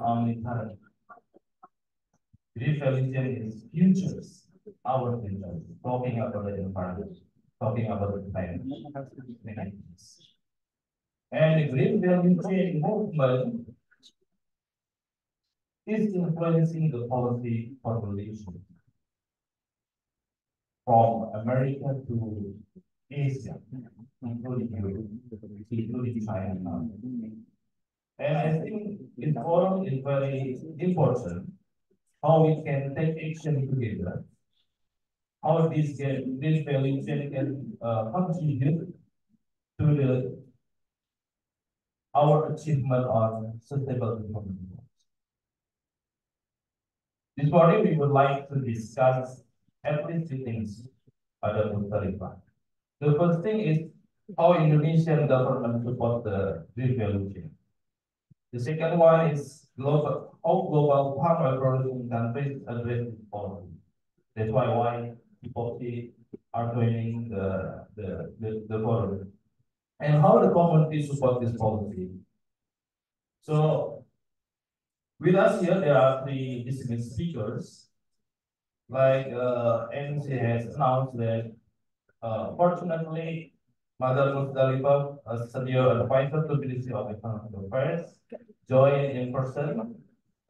only current. Revolution is futures, our futures, talking about the environment, talking about the climate change. And green value chain movement is influencing the policy formulation from America to Asia, including Europe, including China. And I think this forum is very important, how we can take action together, how this value chain can contribute to our achievement on sustainable development. This morning we would like to discuss at least three things pada Mustalifah. The first thing is how Indonesian government support the green value chain. The second one is how global palm oil producing countries address this policy. That's why people are joining the forum. And how the community support this policy. So with us here, there are three distinguished speakers. Like MC has announced that fortunately, Madam Musdalifah, a senior advisor to the Ministry of Economic Affairs, joined in person.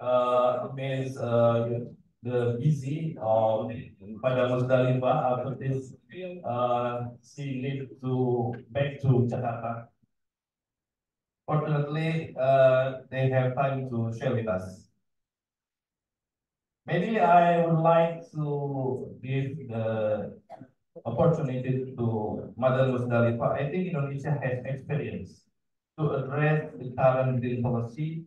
It means the busy of Madam Musdalifah after this, she needs to back to Jakarta. Fortunately, they have time to share with us. Maybe I would like to give the opportunity to Mother Musdalifah. I think Indonesia has experience to address the current green policy.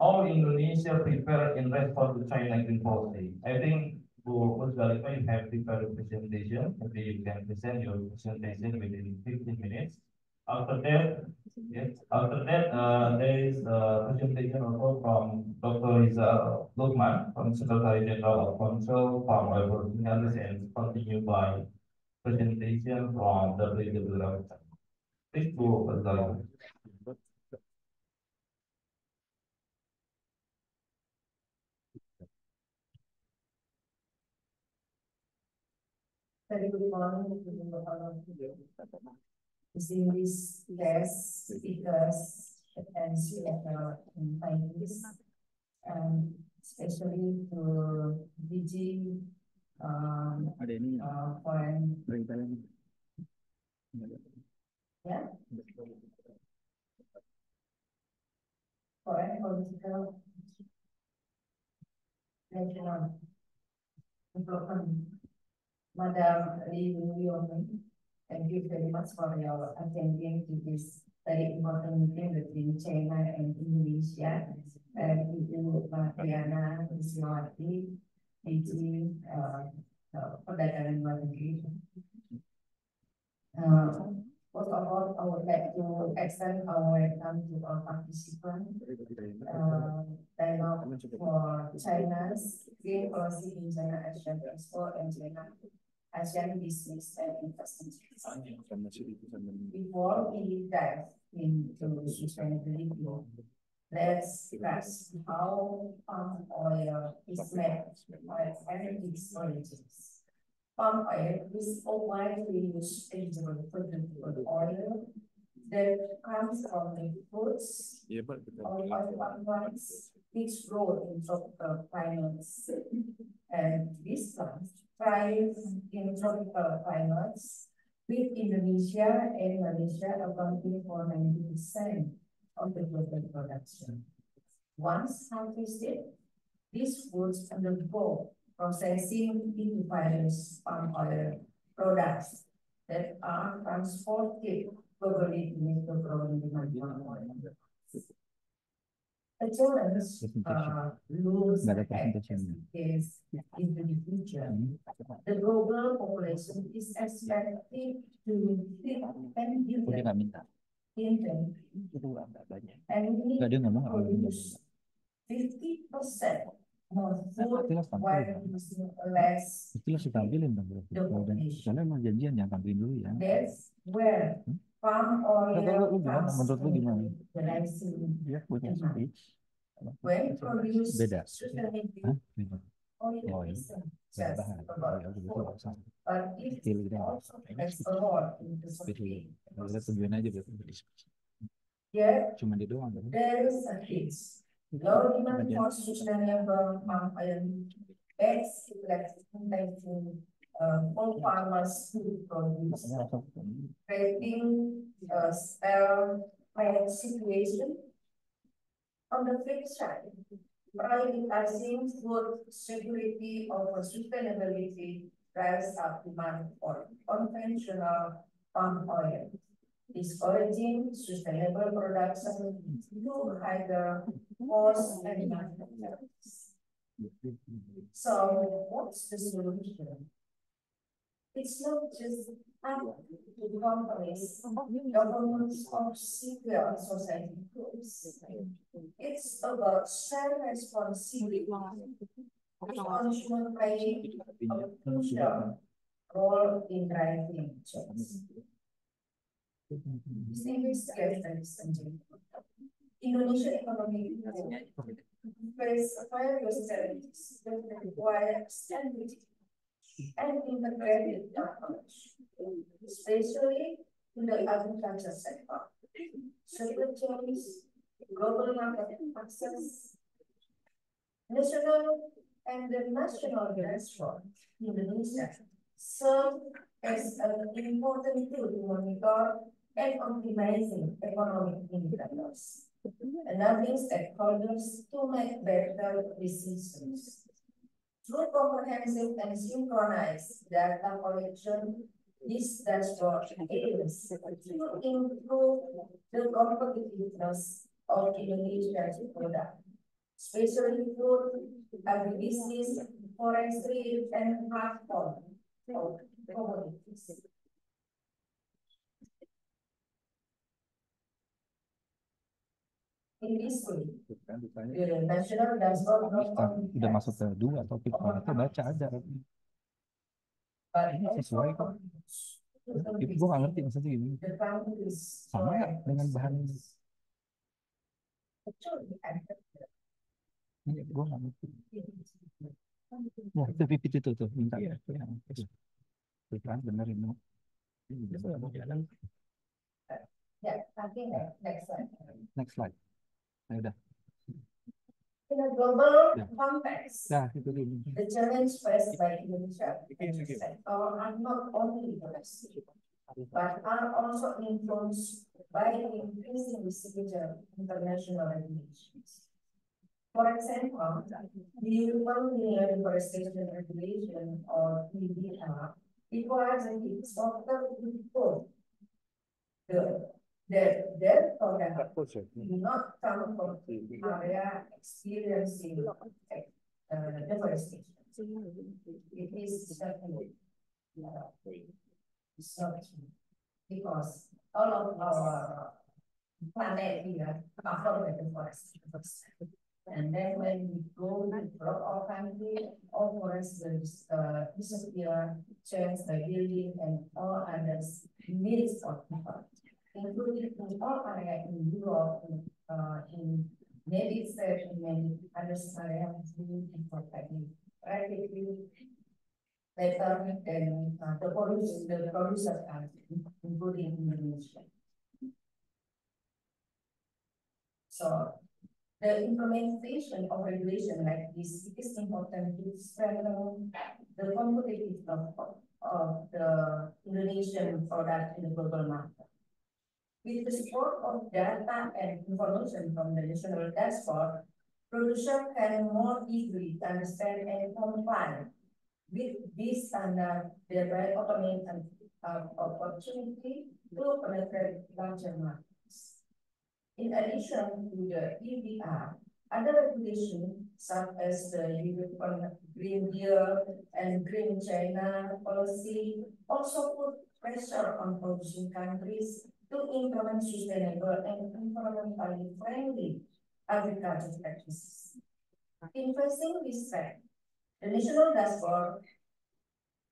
How Indonesia prepare in response to China green policy? I think Bu Musdalifah, you have prepared a presentation. Maybe you can present your presentation within 15 minutes. After that, yes, there is a presentation also from Dr. Rizal Lukman from Secretary General of Council Palm Oil Producing Countries and continued by presentation from WWF. Please go further. Very good morning to all of you. Distinguished guests, speakers, and CFL invitees, and especially to DG foreign. Yeah. Foreign political national development. Madam Lee Yomi, thank you very much for your attending to this very important meeting between China and Indonesia. And Ibu Mariana Wiswati, DG Perdagangan Luar Negeri. First of all, I would like to extend our welcome to all participants. Dialogue for China's Green Policy in China Asian Expo and China Asian Business and Investment. Before we dive into sustainability, let's discuss how palm oil is made and its origins. Palm oil is a widely used vegetable oil that comes from the fruits of palm vines, which grow in tropical climates. And these plants thrive in tropical climates, with Indonesia and Malaysia accounting for 90% of the global production. Once harvested, these foods undergo processing into various palm oil products that are transported globally to meet the growing demand for oil. A challenge looks ahead is in the future. The global population is expected to hit 10 billion in 2050, and we need to produce 50% more food while using less. That's where palm oil comes in the rising demand. When produced Beda. sustainably, Hah? oil Oh, iya. isn't Beda just bahan. about Ya, udah food, gitu sama. but it Pilih deh. also plays a role in the Pilih. supply. Kita tujuan aja berarti. Yet, Cuma dia doang kan? there is a case. Low demand for sustainable palm oil beds reflecting all farmers who produce, creating a stale situation. On the flip side, prioritizing food security over sustainability drives up demand for conventional palm oil, discouraging sustainable production through higher cost and manufacturers. So what's the solution? It's not just up to companies, governments, or civil society groups. It's about shared responsibility. Consumer playing a crucial role in driving change. Distinguished guests and listeners, Indonesian economy face various challenges that require stability and integrated approach, especially in the agriculture sector. Supply chains, global market access, national and the national dashboard in Indonesia serve as an important tool to monitor and optimizing economic indicators, enabling stakeholders to make better decisions. Through comprehensive and synchronized data collection, this dashboard aims to improve the competitiveness of Indonesia's product, especially food, agribusiness, forestry, and platform commodities. In this way, the national dashboard not only Udah masuk ke 2 topik itu baca aja. Sesuai kok. Gue gak ngerti maksudnya gini. Sama gak dengan bahan ini? Gue gak ngerti. Wah, itu pipit itu tuh minta. Tuh kan benerin. Ya, nanti next slide. Next slide. Nah, udah. In a global context, the challenge faced by Indonesia sector are not only domestic, but are also influenced by increasing significant international regulations. For example, the European Union Deforestation Regulation, or EDR, requires an exporter to report their product do not come from area experiencing deforestation. It is certainly it's not true, because all of our planet here covered by deforestation. And then when we go to develop our country, all forests disappear, change the building and all others needs of people, including in all areas in Europe, in United States, and many other areas being protected rapidly better than the producers country, including Indonesia. So the implementation of regulation like this is important to strengthen the competitiveness of the Indonesian product in the global market. With the support of data and information from the national dashboard, producers can more easily understand and comply with this standard, thereby opening an opportunity to penetrate larger markets. In addition to the EDR, other regulations such as the European Green Deal and Green China policy also put pressure on producing countries to implement sustainable and environmentally friendly agricultural practices. In facing this threat, the national dashboard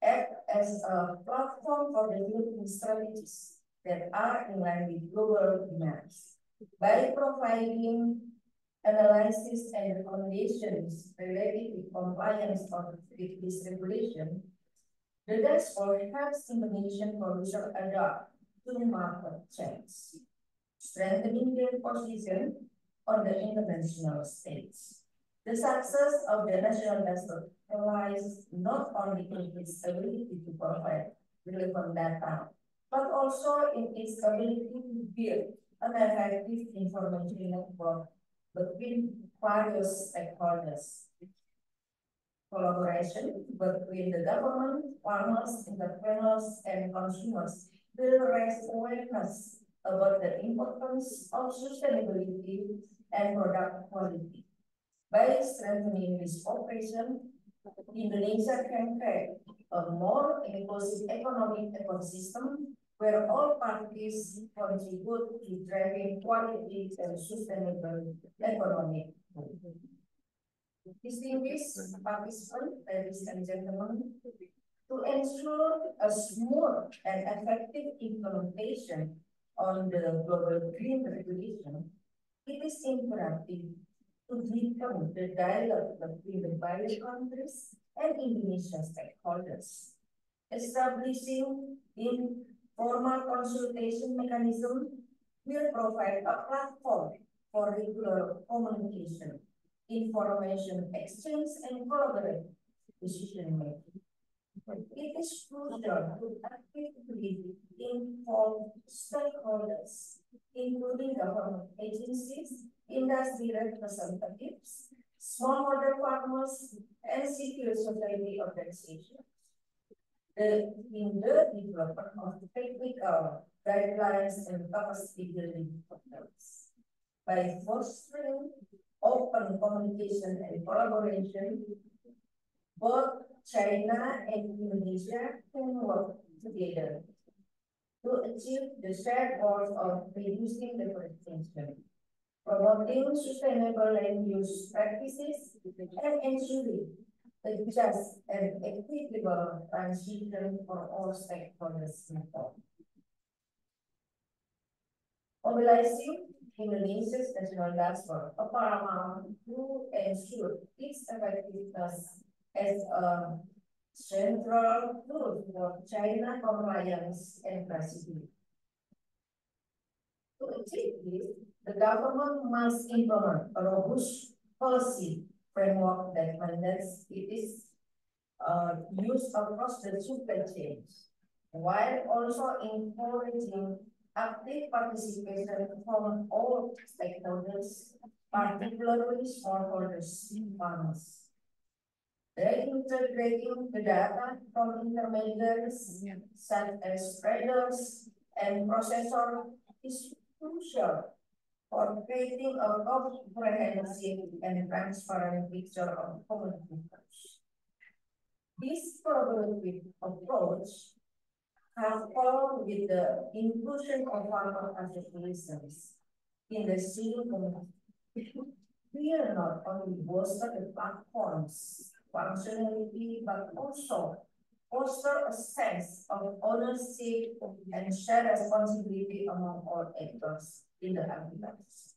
acts as a platform for developing strategies that are in line with global demands. By providing analysis and recommendations related to compliance with this regulation, the dashboard helps Indonesian producer adapt to market trends, strengthening their position on the international stage. The success of the national dashboard relies not only in its ability to provide relevant data, but also in its ability to build an effective information network between various stakeholders. Collaboration between the government, farmers, entrepreneurs, and consumers will raise awareness about the importance of sustainability and product quality. By strengthening this cooperation, Indonesia can create a more inclusive economic ecosystem where all parties contribute to driving quality and sustainable economic growth. Distinguished participants, ladies and gentlemen, to ensure a smooth and effective implementation on the global green regulation, it is imperative to deepen the dialogue between the various countries and Indonesian stakeholders. Establishing informal consultation mechanism will provide a platform for regular communication, information exchange, and collaborative decision making. It is crucial to actively involve stakeholders, including government agencies, industry representatives, smallholder farmers, and civil society organizations. In the development of technical guidelines and capacity building programs. By fostering open communication and collaboration, both China and Indonesia can work together to achieve the shared goals of reducing deforestation, promoting sustainable land use practices, and ensuring a just and equitable transition for all stakeholders involved. Mobilizing Indonesia's national dashboard are paramount to ensure its effectiveness as a central tool for China compliance and traceability. To achieve this, the government must implement a robust policy framework that mandates its use across the supply chain, while also encouraging active participation from all stakeholders, particularly smallholders, farmers. They integrating the data from intermediaries such as traders and processors is crucial for creating a comprehensive and transparent picture of commodity flows. This collaborative approach, coupled with the inclusion of farmer associations in the civil community, will not only bolster the platform's functionality, but also foster a sense of ownership and shared responsibility among all actors in the agriculture.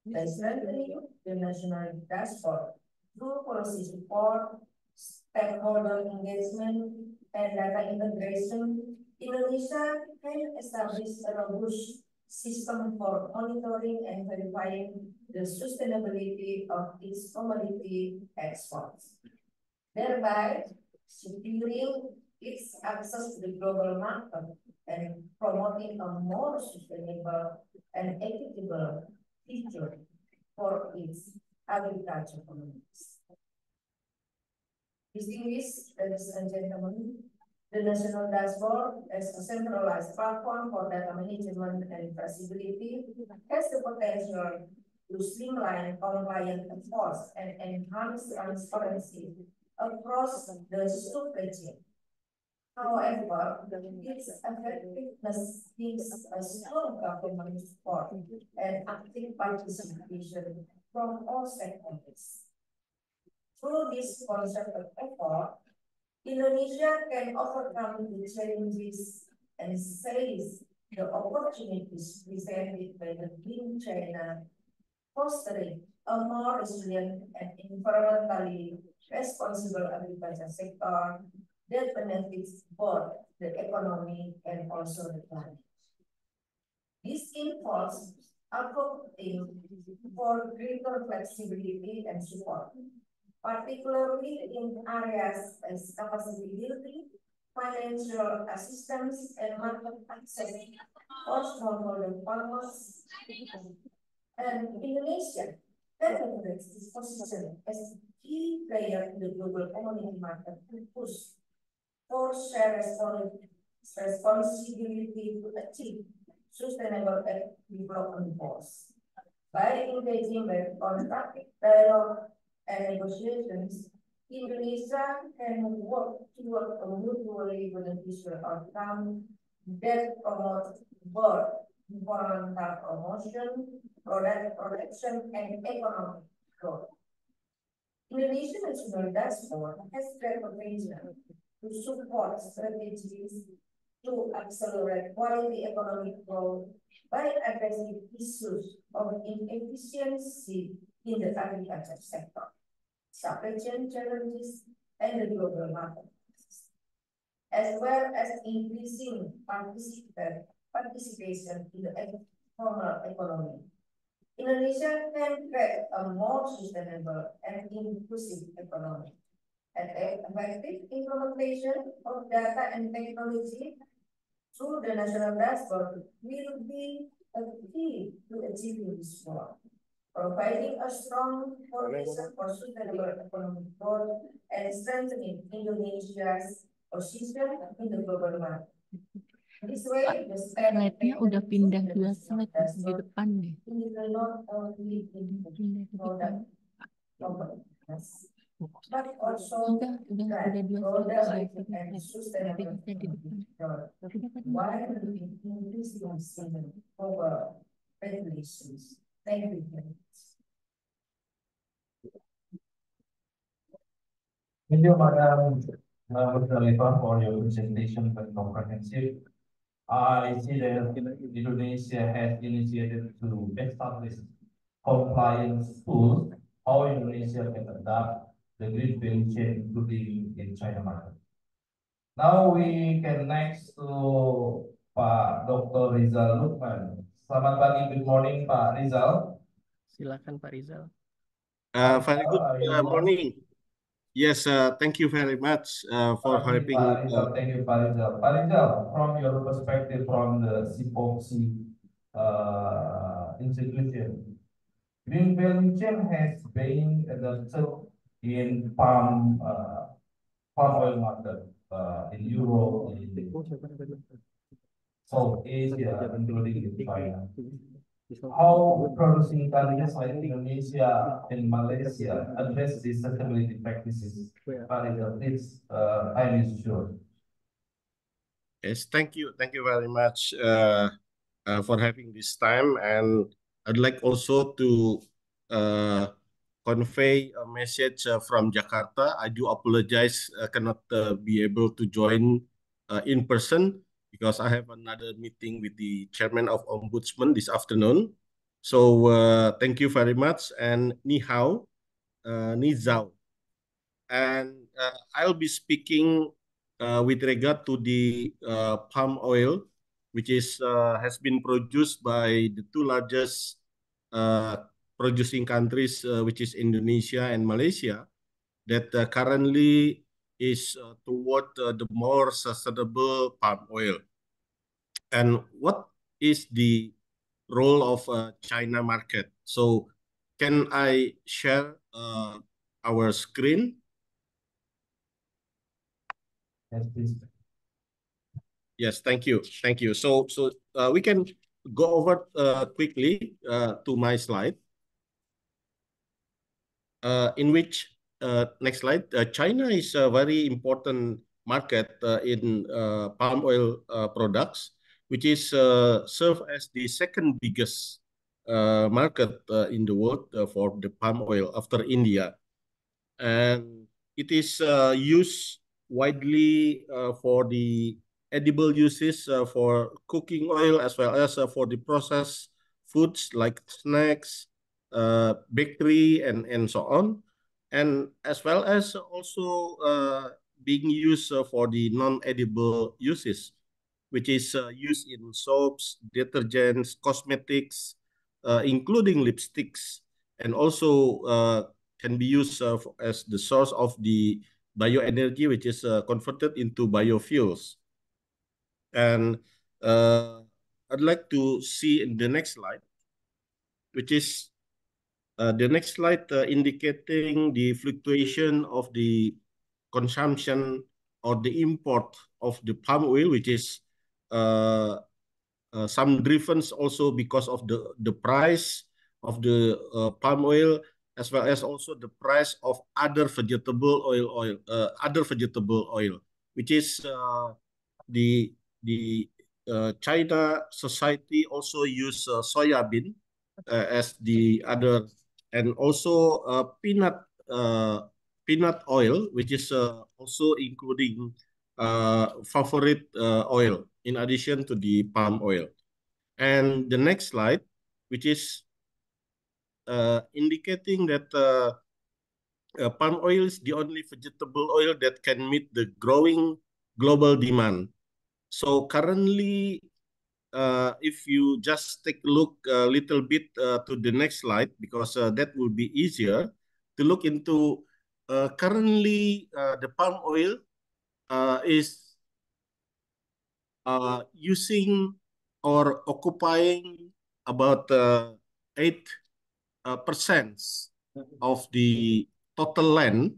By strengthening the national dashboard through policy support, stakeholder engagement, and data integration, Indonesia can establish a robust system for monitoring and verifying the sustainability of its commodity exports, thereby securing its access to the global market and promoting a more sustainable and equitable future for its agriculture communities. Distinguished ladies and gentlemen, the National Dashboard as a centralized platform for data management and traceability has the potential to streamline compliance efforts and enhance transparency across the supply chain. However, its effectiveness needs a strong government support and active participation from all stakeholders. Through this concerted effort, Indonesia can overcome the challenges and seize the opportunities presented by the Green China fostering a more resilient and environmentally responsible agriculture sector that benefits both the economy and also the planet. This involves advocating for greater flexibility and support, particularly in areas as capacity building, financial assistance, and market access for smallholder farmers. And Indonesia demonstrates its position as a key player in the global commodity market to push for shared responsibility to achieve sustainable development goals. By engaging with constructive dialogue and negotiations, Indonesia can work toward a mutually beneficial outcome that promotes both environmental promotion, product protection, and economic growth. Indonesian National Dashboard has great potential to support strategies to accelerate quality economic growth by addressing issues of inefficiency in the agriculture sector, supply chain challenges, and the global market, as well as increasing participation in the informal economy. Indonesia can create a more sustainable and inclusive economy. And effective implementation of data and technology through the national dashboard will be a key to achieving this goal, providing a strong foundation for sustainable economic growth and strengthening Indonesia's position in the global market. This way, the Slide-nya udah pindah 2 slide di depan deh. will not only improve product competitiveness, but also Udah 2 product slide. and sustainable Di depan. while increasing over regulations. Thank you very much. Thank you, Madam Khalifa, for your presentation and comprehensive. I see that Indonesia has initiated to establish compliance tools how Indonesia can adapt the green value chain, including in China market. Now we can next to Pak Dr. Rizal Lukman. Selamat pagi, good morning, Pak Rizal. Silakan Pak Rizal. Very good morning. Yes, thank you very much for helping. Pak Rizal, thank you, Pak Rizal. Pak Rizal, from your perspective from the CIPOC institution, green value chain has been adopted in palm oil market in Europe, in South Asia, including in China. How producing countries like Indonesia and Malaysia address these sustainability practices? Please, time is short. Yes, thank you very much for having this time, and I'd like also to convey a message from Jakarta. I do apologize, I cannot be able to join in person, because I have another meeting with the chairman of Ombudsman this afternoon. So thank you very much, and ni hao, ni zhao. And I'll be speaking with regard to the palm oil, which has been produced by the 2 largest producing countries, which is Indonesia and Malaysia, that currently is toward the more sustainable palm oil. And what is the role of China market? So can I share our screen? Yes, please. Yes, thank you. So we can go over quickly to my slide, in which next slide. China is a very important market in palm oil products, which is serve as the second biggest market in the world for the palm oil after India, and it is used widely for the edible uses, for cooking oil, as well as for the processed foods like snacks, bakery, and so on, and as well as also being used for the non-edible uses, which is used in soaps, detergents, cosmetics, including lipsticks, and also can be used as the source of the bioenergy, which is converted into biofuels. And I'd like to see in the next slide, which is the next slide indicating the fluctuation of the consumption or the import of the palm oil, which is some driven also because of the price of the palm oil, as well as also the price of other vegetable oil, which is the China society also use soya bean as the other, and also peanut oil, which is also including favorite oil in addition to the palm oil. And the next slide, which is indicating that palm oil is the only vegetable oil that can meet the growing global demand. So currently, if you just take a look a little bit to the next slide, because that will be easier to look into. Currently, the palm oil is using or occupying about 8% of the total land,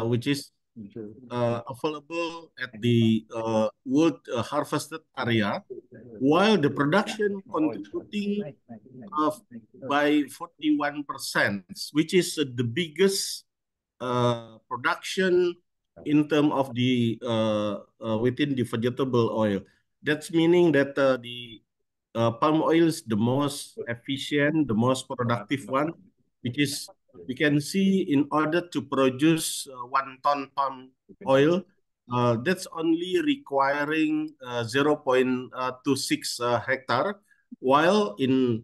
which is available at the world harvested area, while the production contributing by 41%, which is the biggest production in terms of the within the vegetable oil. That's meaning that the palm oil is the most efficient, the most productive one, which is we can see in order to produce 1 ton palm oil, that's only requiring 0.26 hectare, while in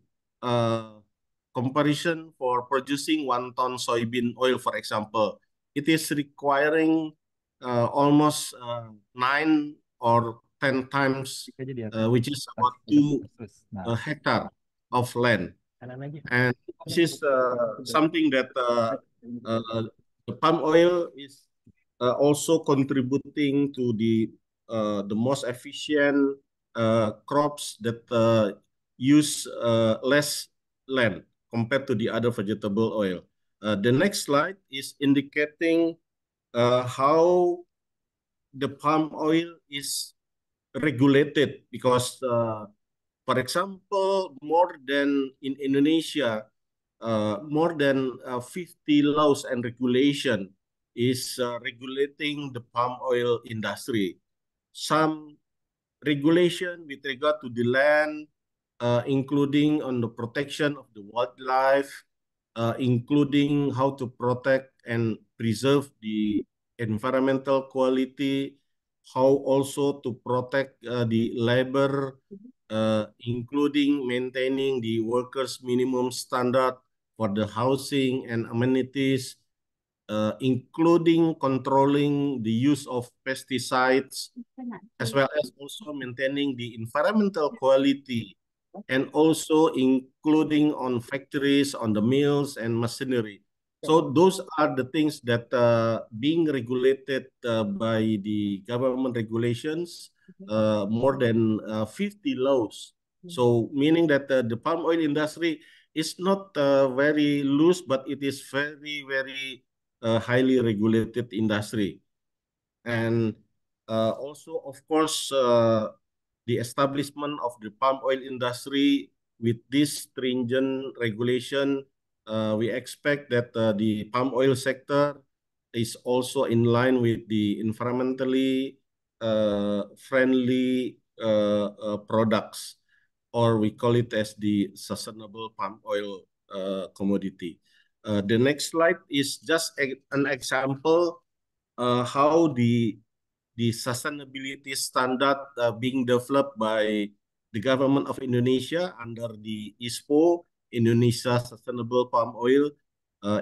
comparison for producing 1 ton soybean oil, for example, it is requiring almost 9 or 10 times, which is about 2 hectare of land. And this is something that the palm oil is also contributing to the most efficient crops that use less land compared to the other vegetable oil. The next slide is indicating how the palm oil is regulated, because for example, more than in Indonesia, more than 50 laws and regulation is regulating the palm oil industry. Some regulation with regard to the land, including on the protection of the wildlife, including how to protect and preserve the environmental quality, how also to protect the labor, including maintaining the workers' minimum standard for the housing and amenities, including controlling the use of pesticides, as well as also maintaining the environmental quality, and also including on factories, on the mills and machinery. So those are the things that being regulated by the government regulations, more than 50 laws. So meaning that the palm oil industry is not very loose, but it is very, very highly regulated industry. And also, of course, the establishment of the palm oil industry with this stringent regulation, we expect that the palm oil sector is also in line with the environmentally friendly products, or we call it as the sustainable palm oil commodity. The next slide is just an example how the sustainability standard being developed by the government of Indonesia under the ISPO Indonesia Sustainable Palm Oil.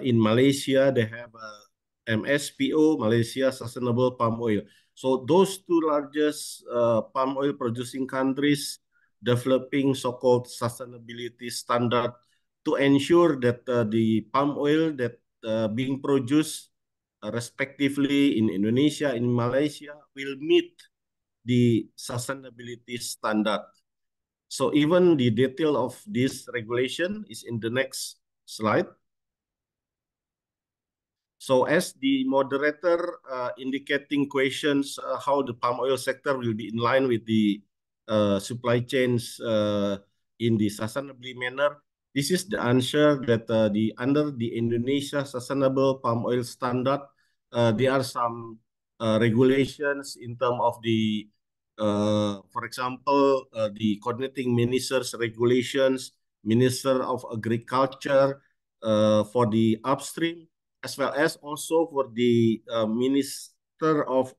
In Malaysia, they have MSPO, Malaysia Sustainable Palm Oil. So those two largest palm oil producing countries developing so-called sustainability standard to ensure that the palm oil that being produced respectively in Indonesia, in Malaysia, will meet the sustainability standard. So even the detail of this regulation is in the next slide. So as the moderator indicating questions how the palm oil sector will be in line with the supply chains in the sustainability manner, this is the answer that under the Indonesia Sustainable Palm Oil Standard, there are some regulations in terms of the, for example, the coordinating ministers regulations, Minister of Agriculture for the upstream, as well as also for the Minister of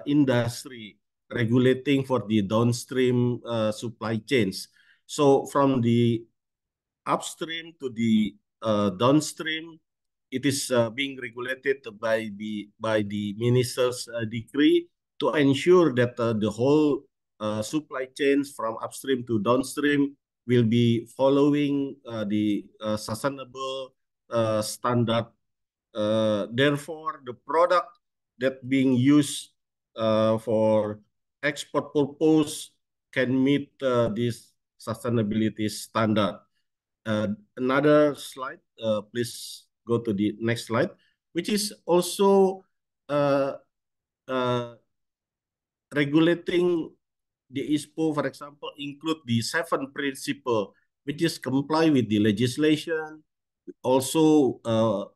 Industry regulating for the downstream supply chains. So from the upstream to the downstream, it is being regulated by the minister's decree to ensure that the whole supply chains from upstream to downstream will be following the sustainable standard. Therefore, the product that being used for export purpose can meet this sustainability standard. Another slide, please go to the next slide, which is also regulating the ISPO, for example, include the 7 principle, which is comply with the legislation, also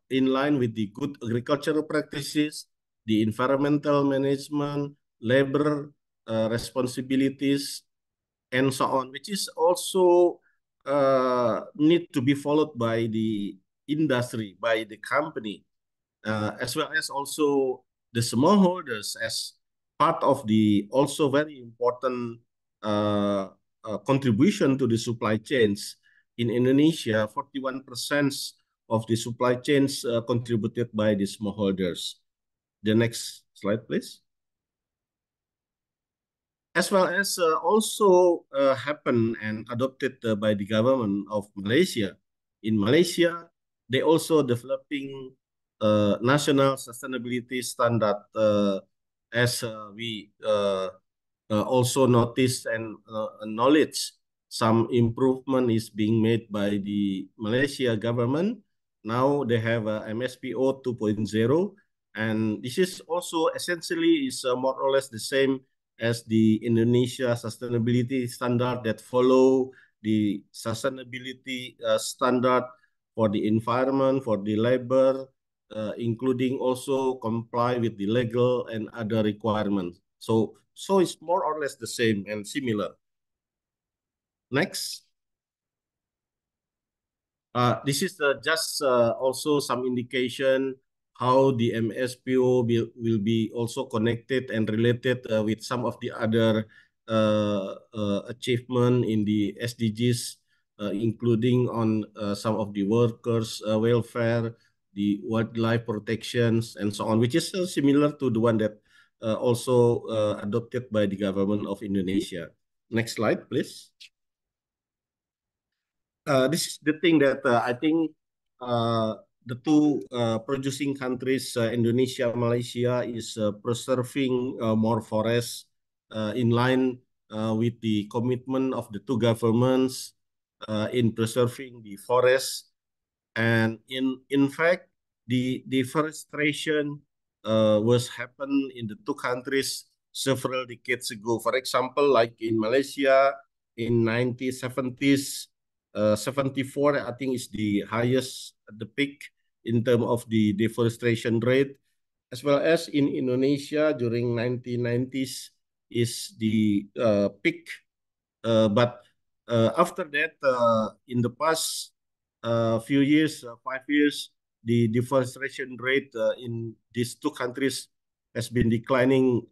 in line with the good agricultural practices, the environmental management, labor responsibilities, and so on, which is also need to be followed by the industry, by the company, as well as also the smallholders as part of the also very important contribution to the supply chains. In Indonesia, 41% of the supply chains contributed by the smallholders. The next slide, please. As well as also happened and adopted by the government of Malaysia. In Malaysia, they also developing national sustainability standard as we also notice and acknowledge some improvement is being made by the Malaysia government. Now they have a MSPO 2.0, and this is also essentially is more or less the same as the Indonesia sustainability standard that follow the sustainability standard for the environment, for the labor, including also comply with the legal and other requirements. So it's more or less the same and similar. Next. This is just also some indication how the MSPO will be also connected and related with some of the other achievement in the SDGs, including on some of the workers' welfare, the wildlife protections, and so on, which is similar to the one that also adopted by the government of Indonesia. Next slide, please. This is the thing that I think the two producing countries, Indonesia, Malaysia, is preserving more forests in line with the commitment of the two governments in preserving the forests. And in fact, the deforestation was happened in the two countries several decades ago. For example, like in Malaysia in 1970s, 74, I think, is the highest, the peak in terms of the deforestation rate, as well as in Indonesia during 1990s is the peak. But after that, in the past few years, 5 years, the deforestation rate in these two countries has been declining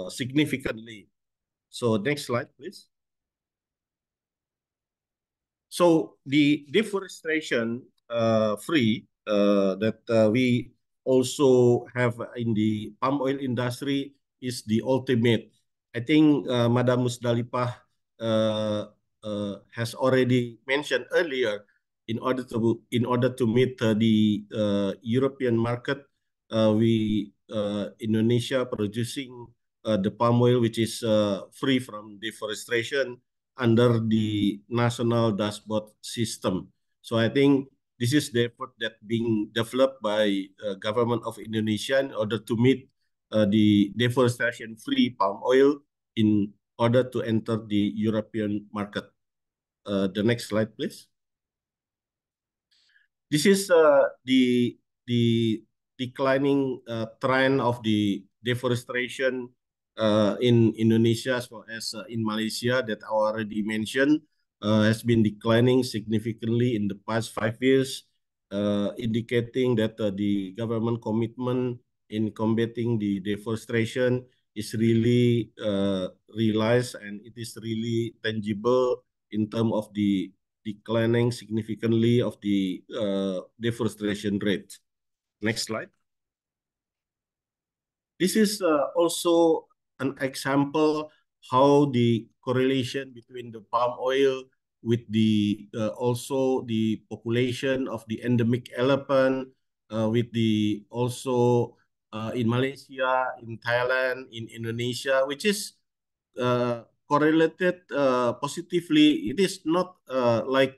significantly. So next slide, please. So the deforestation free that we also have in the palm oil industry is the ultimate. I think Madam Musdalifah has already mentioned earlier. In order to meet the European market, we Indonesia producing the palm oil which is free from deforestation under the national dashboard system. So I think this is the effort that being developed by government of Indonesia in order to meet the deforestation-free palm oil in order to enter the European market. The next slide, please. This is the declining trend of the deforestation in Indonesia as well as in Malaysia that I already mentioned has been declining significantly in the past 5 years, indicating that the government commitment in combating the deforestation is really realized and it is really tangible in terms of the declining significantly of the deforestation rate. Next slide. This is also an example how the correlation between the palm oil with the also the population of the endemic elephant with the also in Malaysia, in Thailand, in Indonesia, which is correlated positively. It is not like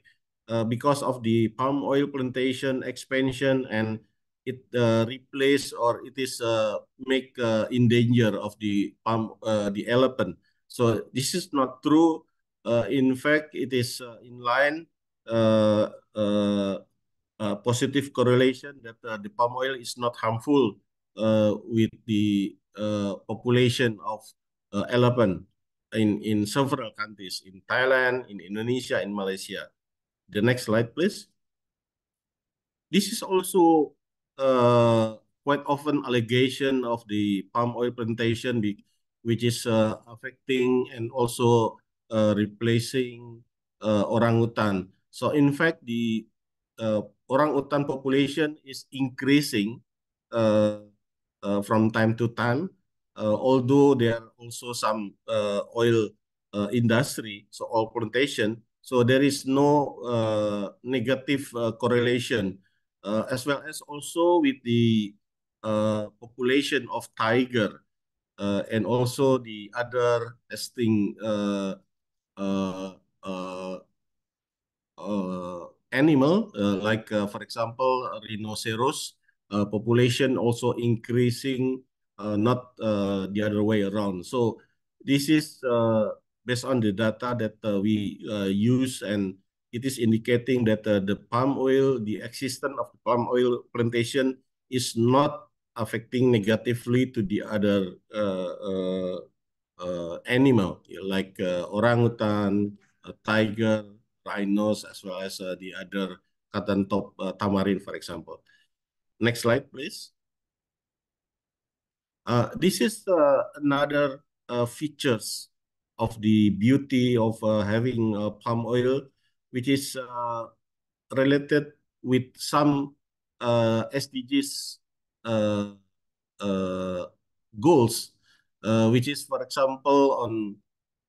because of the palm oil plantation expansion and it replace or it is make in danger of the palm the elephant. So this is not true. In fact, it is in line positive correlation that the palm oil is not harmful with the population of elephant in several countries, in Thailand, in Indonesia, in Malaysia. The next slide, please. This is also quite often allegation of the palm oil plantation, which is affecting and also replacing orangutan. So in fact, the orangutan population is increasing from time to time, although there are also some oil industry, so oil plantation. So there is no negative correlation, as well as also with the population of tiger and also the other extinct animal, like for example, rhinoceros population also increasing, not the other way around. So this is based on the data that we use, and it is indicating that the palm oil, the existence of the palm oil plantation is not affecting negatively to the other animal like orangutan, tiger, rhinos, as well as the other cotton top tamarin, for example. Next slide, please. This is another features of the beauty of having palm oil, which is related with some SDGs goals, which is, for example, on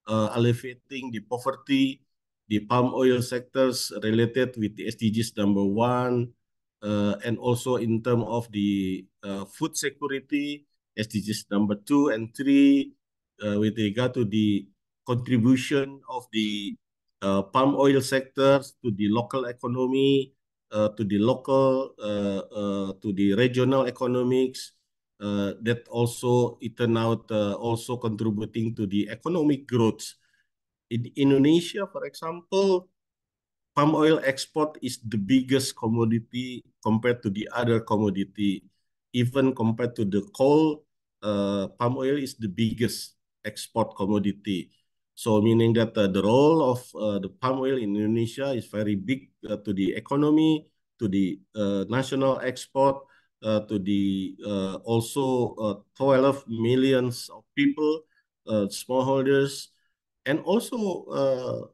alleviating the poverty, the palm oil sectors related with the SDGs #1, and also in terms of the food security, SDGs #2 and 3, with regard to the contribution of the palm oil sectors to the local economy, to the local, to the regional economics, that also it turn out also contributing to the economic growth. In Indonesia, for example, palm oil export is the biggest commodity compared to the other commodity. Even compared to the coal, palm oil is the biggest export commodity. So meaning that the role of the palm oil in Indonesia is very big to the economy, to the national export, to the also 12 millions of people, smallholders, and also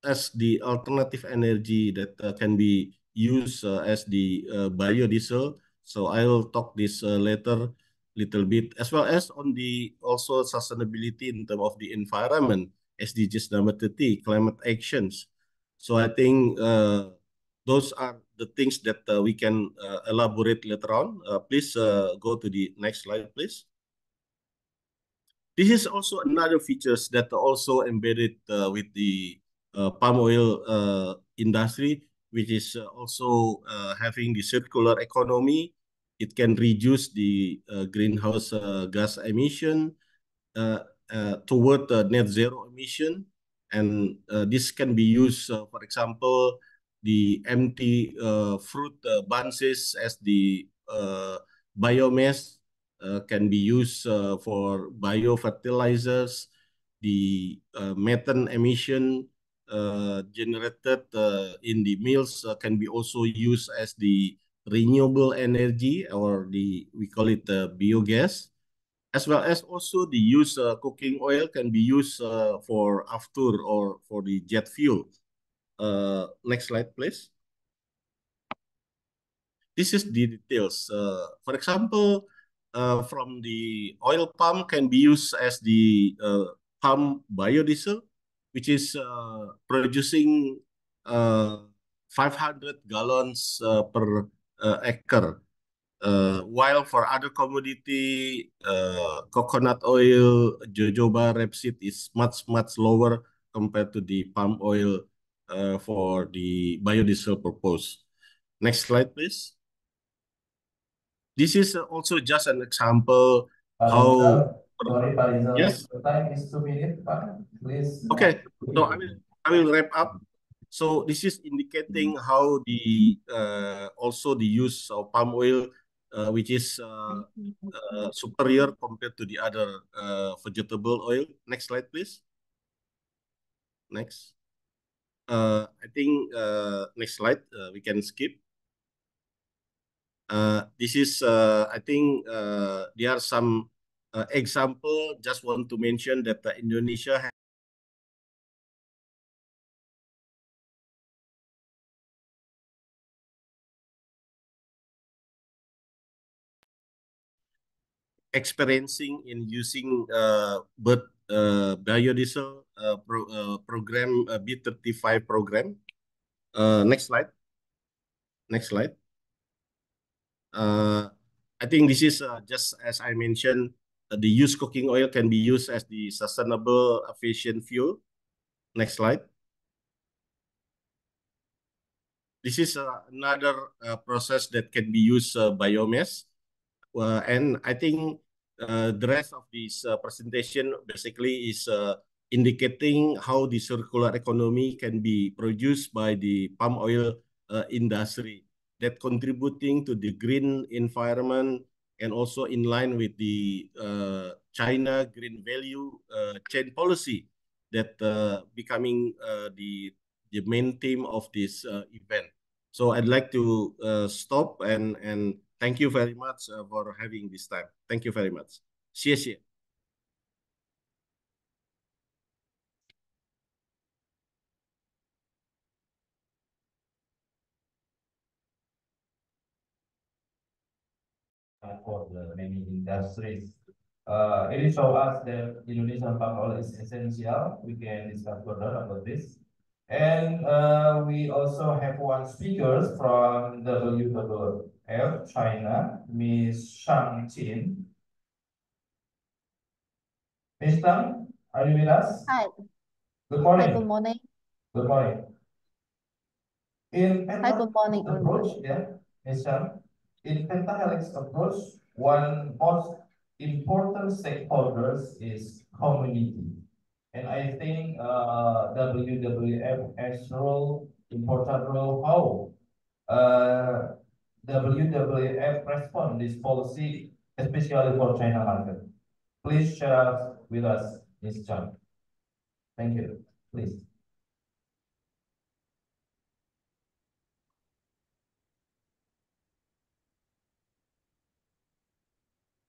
as the alternative energy that can be used as the biodiesel. So I will talk this later little bit, as well as on the also sustainability in terms of the environment, SDGs number 30, climate actions. So I think those are the things that we can elaborate later on. Please go to the next slide, please. This is also another features that are also embedded with the palm oil industry, which is also having the circular economy. It can reduce the greenhouse gas emission toward net zero emission. And this can be used, for example, the empty fruit bunches as the biomass can be used for biofertilizers. The methane emission generated in the mills can be also used as the renewable energy, or we call it biogas, as well as also the use cooking oil can be used for after or for the jet fuel. Next slide, please. This is the details. For example, from the oil palm can be used as the palm biodiesel, which is producing 500 gallons per acre. While for other commodity, coconut oil, jojoba, rapeseed is much lower compared to the palm oil for the biodiesel purpose. Next slide, please. This is also just an example how. Sorry, Pak Rizal. Yes. The time is 2 minutes, Pak. Please. Okay. So I will wrap up. So this is indicating how the also the use of palm oil, which is superior compared to the other vegetable oil. Next slide, please. Next. I think next slide we can skip. This is I think there are some example. Just want to mention that Indonesia has experiencing in using biodiesel program, B35 program. Next slide. Next slide. I think this is just as I mentioned, the used cooking oil can be used as the sustainable aviation fuel. Next slide. This is another process that can be used biomass. And I think the rest of this presentation basically is indicating how the circular economy can be produced by the palm oil industry, that contributing to the green environment and also in line with the China green value chain policy that becoming the main theme of this event. So I'd like to stop and thank you very much for having this time. Thank you very much. 谢谢. For the many industries. It shows us that Indonesian palm oil is essential. We can discuss further about this. And we also have one speaker from WWF China, Ms. Shang Qin. Ms. Shang, are you with us? Hi. Good morning. Hi, good morning. Good morning. In Hi, good morning, approach, Ms. Shang, in Pentahelix approach, one most important stakeholders is community. And I think WWF has important role how WWF respond this policy, especially for China market. Please share with us, Ms. Chan. Thank you. Please.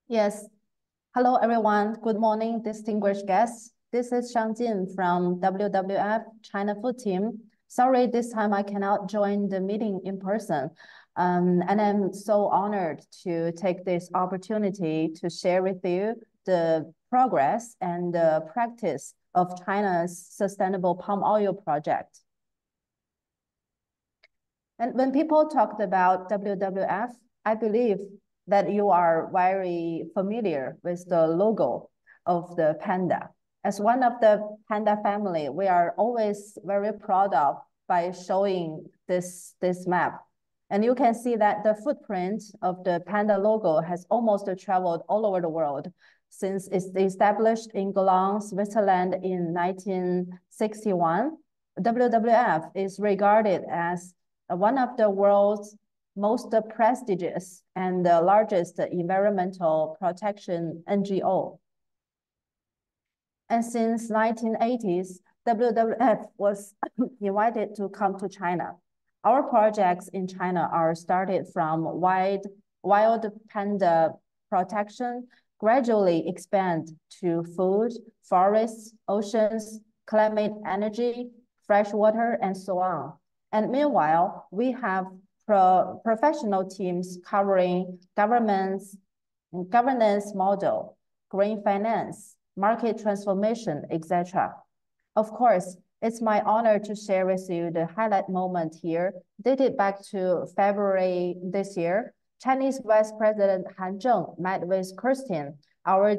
Yes. Hello, everyone. Good morning, distinguished guests. This is Shang Jin from WWF China Food Team. Sorry, this time I cannot join the meeting in person. And I'm so honored to take this opportunity to share with you the progress and the practice of China's sustainable palm oil project. And when people talked about WWF, I believe that you are very familiar with the logo of the panda. As one of the panda family, we are always very proud of by showing this map. And you can see that the footprint of the panda logo has almost traveled all over the world since it's established in Geelong, Switzerland in 1961. WWF is regarded as one of the world's most prestigious and the largest environmental protection NGO. And since 1980s, WWF was invited to come to China. Our projects in China are started from wild panda protection, gradually expand to food, forests, oceans, climate energy, fresh water, and so on. And meanwhile, we have professional teams covering governance model, green finance, market transformation, etc. Of course, it's my honor to share with you the highlight moment here, dated back to February this year. Chinese Vice President Han Zheng met with Kirsten, our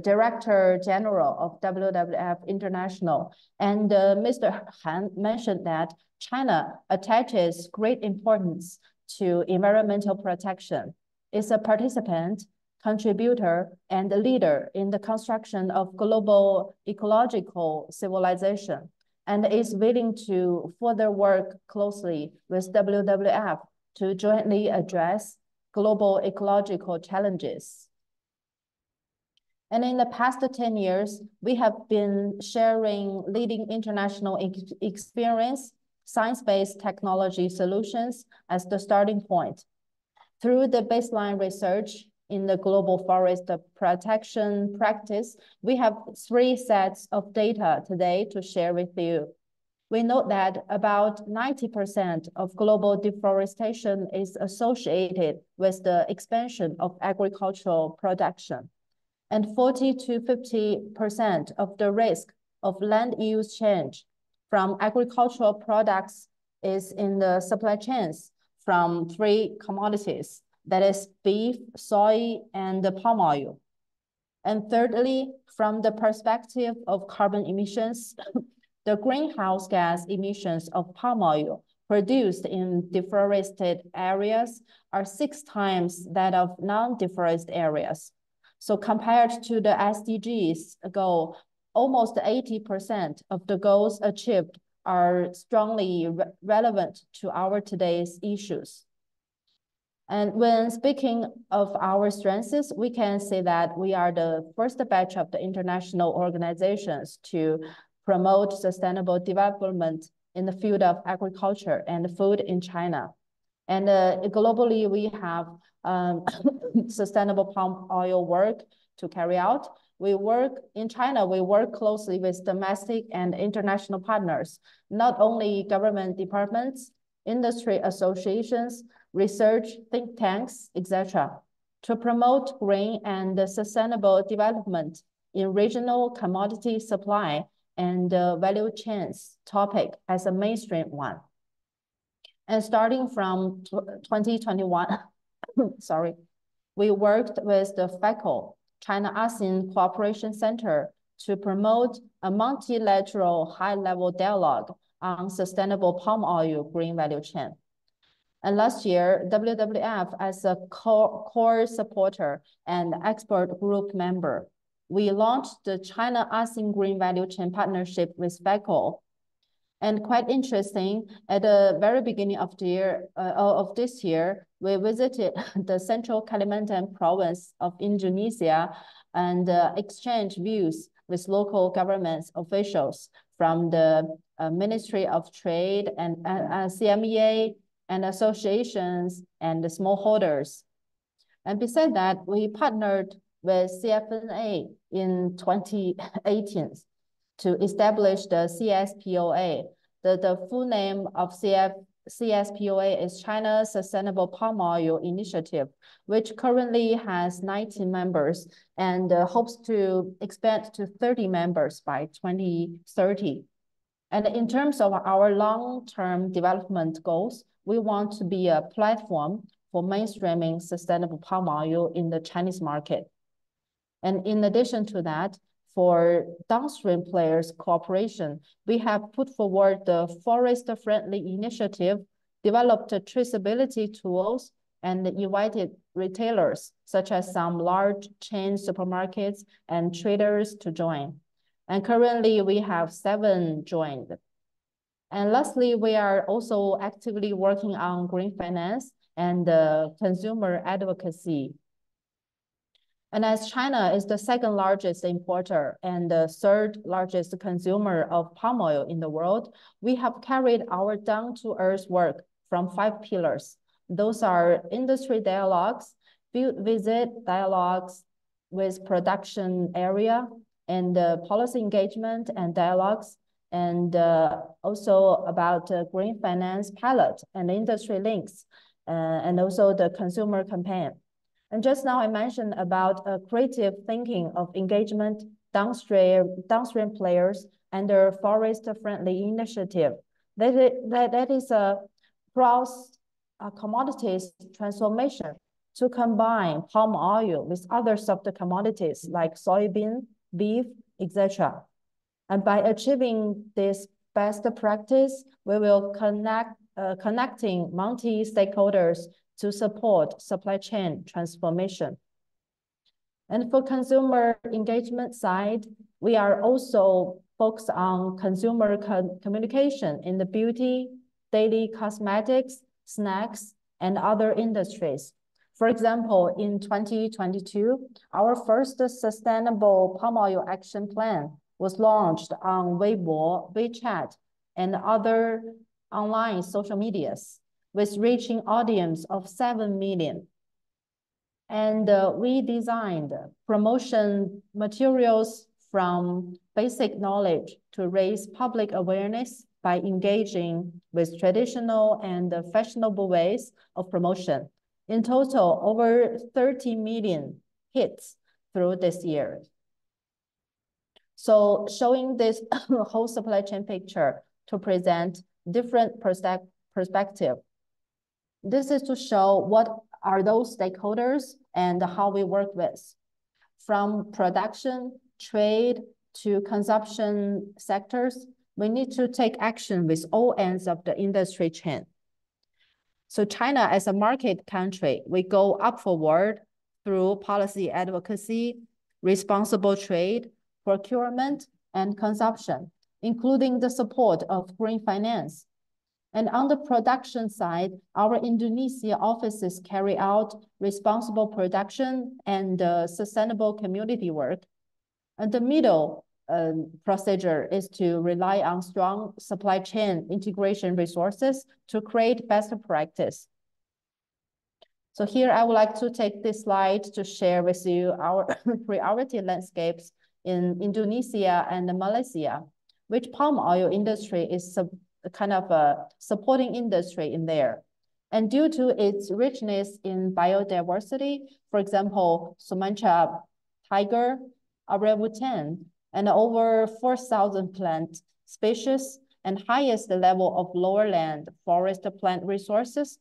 Director General of WWF International. And Mr. Han mentioned that China attaches great importance to environmental protection. It's a participant, contributor, and a leader in the construction of global ecological civilization, and is willing to further work closely with WWF to jointly address global ecological challenges. And in the past 10 years, we have been sharing leading international experience, science-based technology solutions as the starting point. Through the baseline research in the global forest protection practice, we have 3 sets of data today to share with you. We note that about 90% of global deforestation is associated with the expansion of agricultural production. And 40 to 50% of the risk of land use change from agricultural products is in the supply chains from 3 commodities, that is beef, soy, and the palm oil. And thirdly, from the perspective of carbon emissions, the greenhouse gas emissions of palm oil produced in deforested areas are 6 times that of non-deforested areas. So compared to the SDGs goal, almost 80% of the goals achieved are strongly relevant to our today's issues. And when speaking of our strengths, we can say that we are the first batch of the international organizations to promote sustainable development in the field of agriculture and food in China. And globally, we have sustainable palm oil work to carry out. In China, we work closely with domestic and international partners, not only government departments, industry associations, research, think tanks, etc., to promote green and sustainable development in regional commodity supply and value chains topic as a mainstream one. And starting from 2021, sorry, we worked with the FACO, China ASEAN Cooperation Center, to promote a multilateral high-level dialogue on sustainable palm oil green value chain. And last year, WWF, as a core supporter and expert group member, we launched the China ASEAN Green Value Chain Partnership with FACO. And quite interesting, at the very beginning of the year, of this year, we visited the Central Kalimantan province of Indonesia and exchanged views with local government officials from the Ministry of Trade and CMEA and associations and the smallholders. And besides that, we partnered with CFNA in 2018 to establish the CSPOA. The full name of CSPOA is China's Sustainable Palm Oil Initiative, which currently has 19 members and hopes to expand to 30 members by 2030. And in terms of our long-term development goals, we want to be a platform for mainstreaming sustainable palm oil in the Chinese market. And in addition to that, for downstream players' cooperation, we have put forward the forest-friendly initiative, developed traceability tools, and invited retailers, such as some large chain supermarkets and traders to join. And currently, we have 7 joined. And lastly, we are also actively working on green finance and consumer advocacy. And as China is the 2nd largest importer and the 3rd largest consumer of palm oil in the world, we have carried our down-to-earth work from 5 pillars. Those are industry dialogues, field visit dialogues with production area, and policy engagement and dialogues, and also about green finance pilot and industry links, and also the consumer campaign. And just now I mentioned about creative thinking of engagement downstream players under forest-friendly initiative. That is a cross commodities transformation to combine palm oil with other soft commodities like soybean, beef, etc. And by achieving this best practice, we will connecting multi-stakeholders to support supply chain transformation. And for consumer engagement side, we are also focused on consumer communication in the beauty, daily cosmetics, snacks, and other industries. For example, in 2022, our first sustainable palm oil action plan was launched on Weibo, WeChat, and other online social medias, with reaching audience of 7 million. And we designed promotion materials from basic knowledge to raise public awareness by engaging with traditional and fashionable ways of promotion. In total, over 30 million hits through this year. So showing this whole supply chain picture to present different perspective. This is to show what are those stakeholders and how we work with. From production, trade, to consumption sectors, we need to take action with all ends of the industry chain. So China, as a market country, we go up forward through policy advocacy, responsible trade, procurement, and consumption, including the support of green finance. And on the production side, our Indonesia offices carry out responsible production and sustainable community work. And the middle procedure is to rely on strong supply chain integration resources to create best practice. So here I would like to take this slide to share with you our priority landscapes in Indonesia and Malaysia, which palm oil industry is kind of a supporting industry in there. And due to its richness in biodiversity, for example, Sumatra tiger, orangutan, and over 4,000 plant species, and highest level of lower land forest plant resources,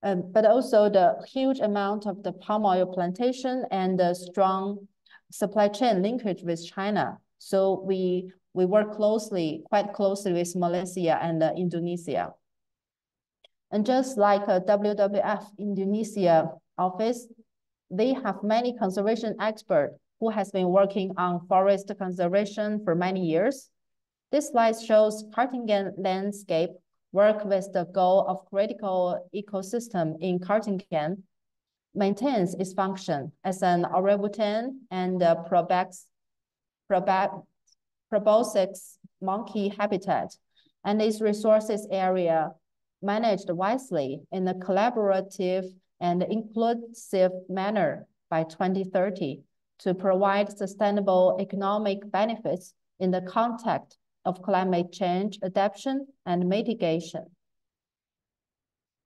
but also the huge amount of the palm oil plantation and the strong supply chain linkage with China. So we work quite closely with Malaysia and Indonesia. And just like a WWF Indonesia office, they have many conservation experts who has been working on forest conservation for many years. This slide shows Kartingen landscape work with the goal of critical ecosystem in Kartingen maintains its function as an orangutan and proboscis monkey habitat, and its resources area managed wisely in a collaborative and inclusive manner by 2030 to provide sustainable economic benefits in the context of climate change adaptation and mitigation.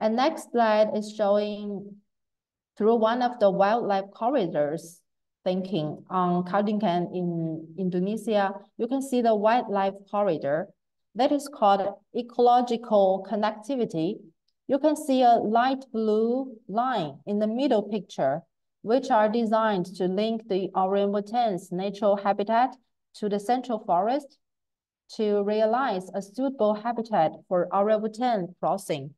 And next slide is showing through one of the wildlife corridors thinking on Kaltengken in Indonesia, you can see the wildlife corridor that is called ecological connectivity. You can see a light blue line in the middle picture, which are designed to link the orangutan's natural habitat to the central forest to realize a suitable habitat for orangutan crossing,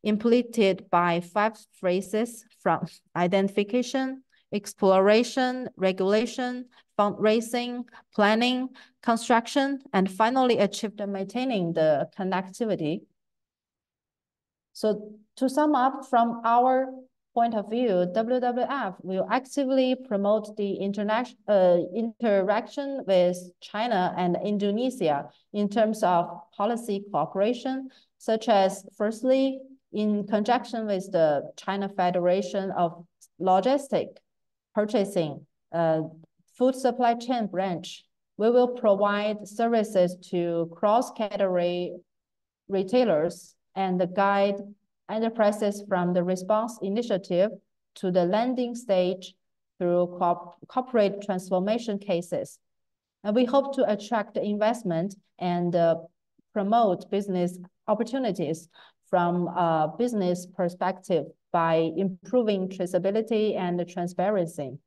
implemented by 5 phases from identification, exploration, regulation, fundraising, planning, construction, and finally achieved maintaining the connectivity. So to sum up, from our point of view, WWF will actively promote the interaction with China and Indonesia in terms of policy cooperation, such as firstly, in conjunction with the China Federation of Logistics, Purchasing, Food Supply Chain branch, we will provide services to cross-category retailers and guide enterprises from the response initiative to the landing stage through corporate transformation cases. And we hope to attract investment and promote business opportunities from a business perspective by improving traceability and transparency,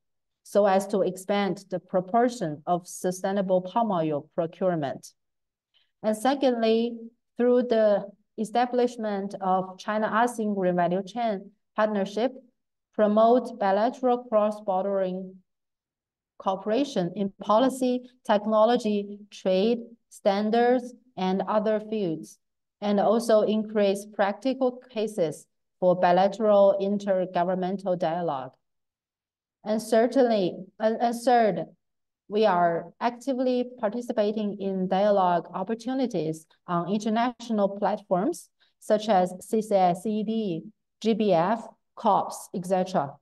so as to expand the proportion of sustainable palm oil procurement. And secondly, through the establishment of China-ASEAN Green Value Chain Partnership, promote bilateral cross-border cooperation in policy, technology, trade, standards, and other fields, and also increase practical cases for bilateral intergovernmental dialogue. And certainly, third, we are actively participating in dialogue opportunities on international platforms such as CCICD, GBF, COPS, etc.,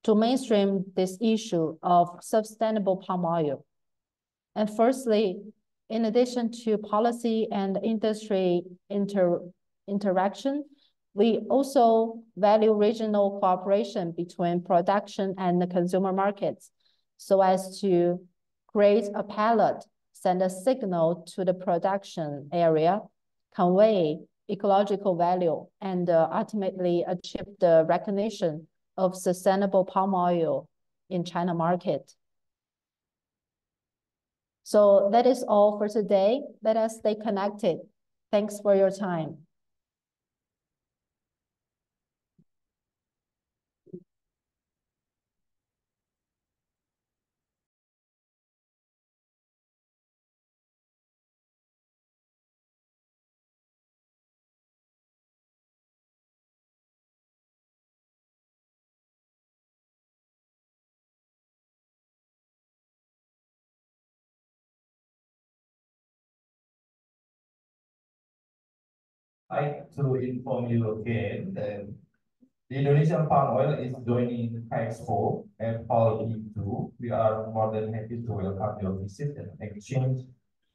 to mainstream this issue of sustainable palm oil. And firstly, in addition to policy and industry interaction, we also value regional cooperation between production and the consumer markets so as to create a palette, send a signal to the production area, convey ecological value, and ultimately achieve the recognition of sustainable palm oil in China market. So that is all for today. Let us stay connected. Thanks for your time. I'd like to inform you again that the Indonesian palm oil is joining Expo and Fall E2. We are more than happy to welcome your visit and exchange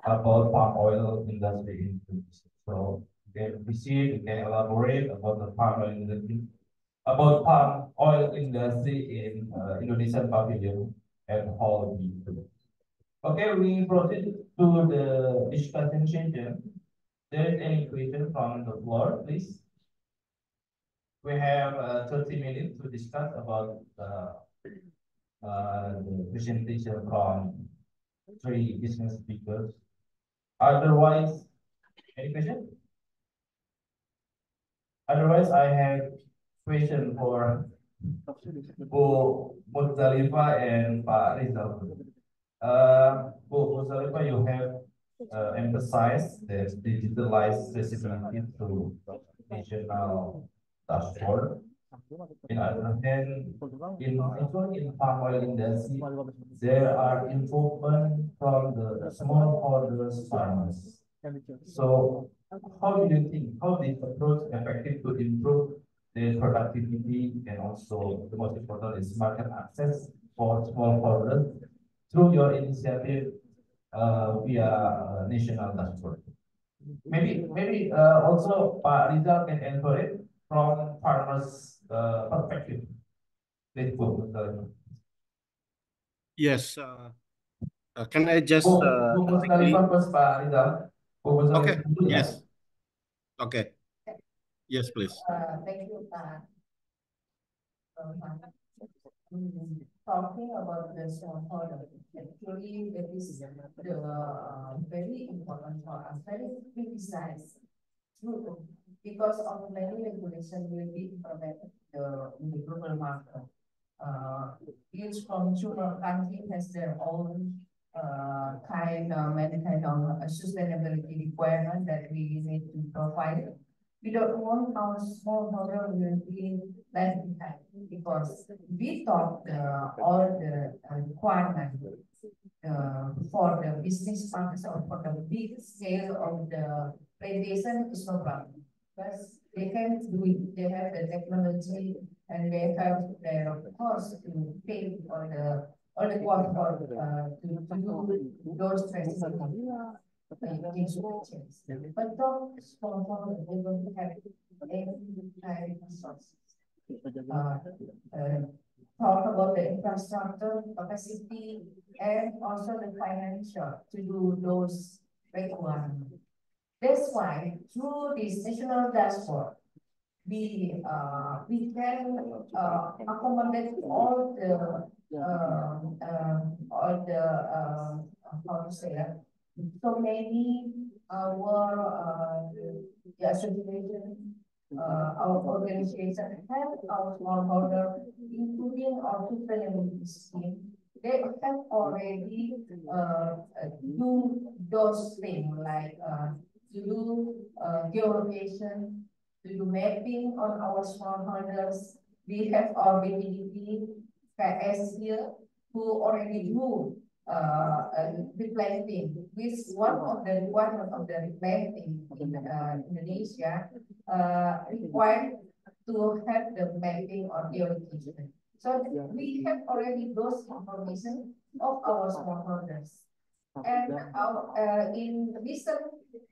about palm oil industry in Indonesia. So you can visit, you can elaborate about the palm oil industry, in Indonesian Pavilion at Hall E2. Okay, we proceed to the discussion session. There is any question from the floor, please? We have 30 minutes to discuss about the presentation from 3 business speakers. Otherwise, any question? Otherwise, I have question for Bu Muzdalifah and Pak Rizal. Bu Muzdalifah, you have emphasized that digitalized accessibility through national dashboard. In other hand, in palm oil industry, there are improvement from the smallholders farmers. So how do you think, how this approach effective to improve their productivity, and also the most important is market access for smallholders through your initiative via national dashboard. Maybe also Pak Rizal can answer it from farmers' perspective. Please go, Mr. Rizal. Yes. Can I just Bung quickly? first, Pak Rizal. Okay. Yes. Okay. Yes, please. Thank you, talking about the smallholder, actually that is the very important for us, very criticized because of many regulations will be implemented in the global market. Each consumer country has their own many kind of sustainability requirement that we need to provide. We don't want our smallholder will be left behind because we thought all the requirements for the business partners or for the big scale of the plantation is no problem. Because they can do it, they have the technology and they have their cost to pay for the cost for to do those transitions. But those small they don't have any resources. Talk about the infrastructure, capacity, and also the financial to do those requirements. That's why through this national dashboard, we can accommodate all the how to say that, so many our association, our organization have our smallholder, including our sustainability scheme. They have already do those things like to do geolocation, to do mapping on our smallholders. We have our BPDP KS here who already do replanting. With one of the requirements of the replanting in Indonesia required to have the mapping or geolocation. So we have already those information of our smallholders. And our in recent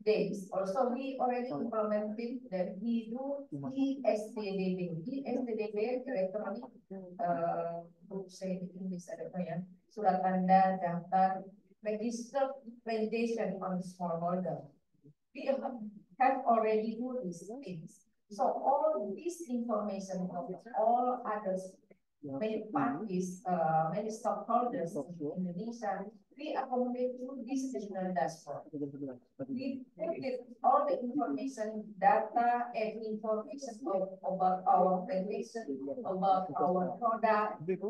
days also we already implemented that we do ESDDB. ESDDB electronic say in English ada apa ya? Surat tanda daftar register plantation on smallholder. We have already do these things. So all this information of all others, many parties, many stockholders in Indonesia, we accommodate through this national dashboard. We get all the information, data, and information about our plantation, about our product, to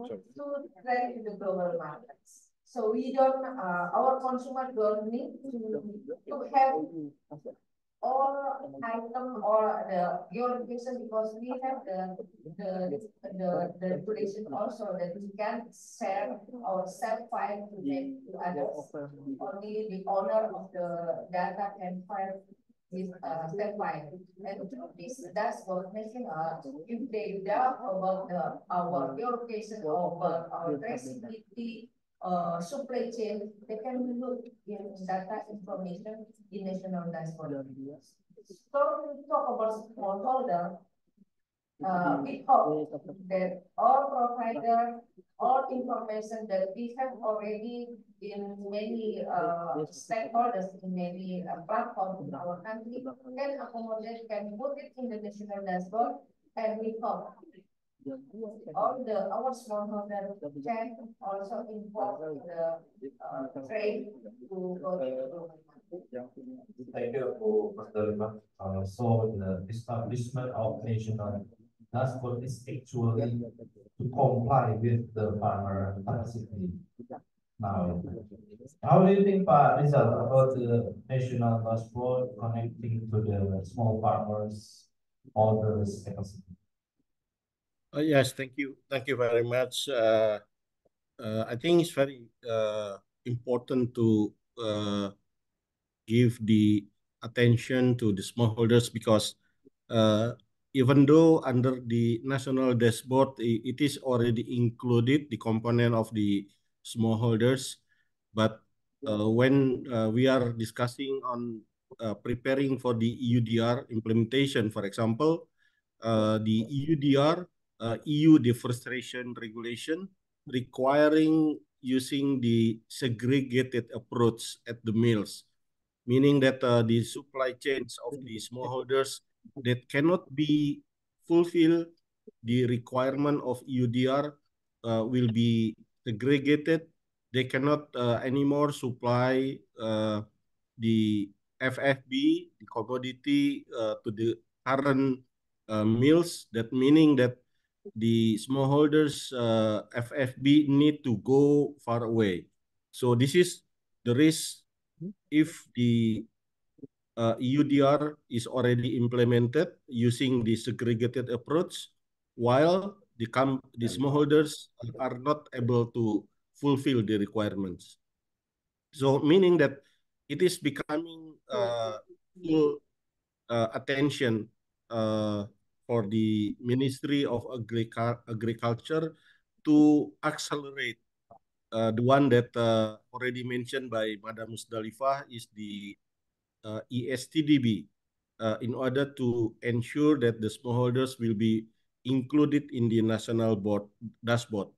trade in the global markets. So we don't, our consumer don't need to have all item or the geolocation because we have the regulation also that we can share our self file to others. Only the owner of the data can file with self file. And this dashboard making if they doubt about our geolocation or about our traceability supply chain, they can look in data information in national dashboard. So to talk about smallholder, we hope that all provider, all information that we have already in many stakeholders in many platforms in our country can accommodate, can put it in the national dashboard, and we hope all our smallholder can also involve the trade to go to. Thank you, Mr. Lima. So the establishment of national dashboard is actually to comply with the farmer capacity now. How do you think, Pak Rizal, about the national dashboard connecting to the small farmers, orders, capacity? Yes, thank you. Thank you very much. I think it's very important to give the attention to the smallholders because even though under the national dashboard, it is already included the component of the smallholders, but when we are discussing on preparing for the EUDR implementation, for example, the EUDR, EU deforestation regulation, requiring using the segregated approach at the mills, meaning that the supply chains of the smallholders that cannot be fulfill the requirement of EUDR will be segregated. They cannot anymore supply the FFB, the commodity, to the current mills. That meaning that the smallholders FFB need to go far away. So this is the risk if the EUDR is already implemented using the segregated approach, while the smallholders are not able to fulfill the requirements. So meaning that it is becoming full attention for the Ministry of Agriculture to accelerate the one that already mentioned by Madam Musdalifah is the ESTDB, in order to ensure that the smallholders will be included in the national dashboard.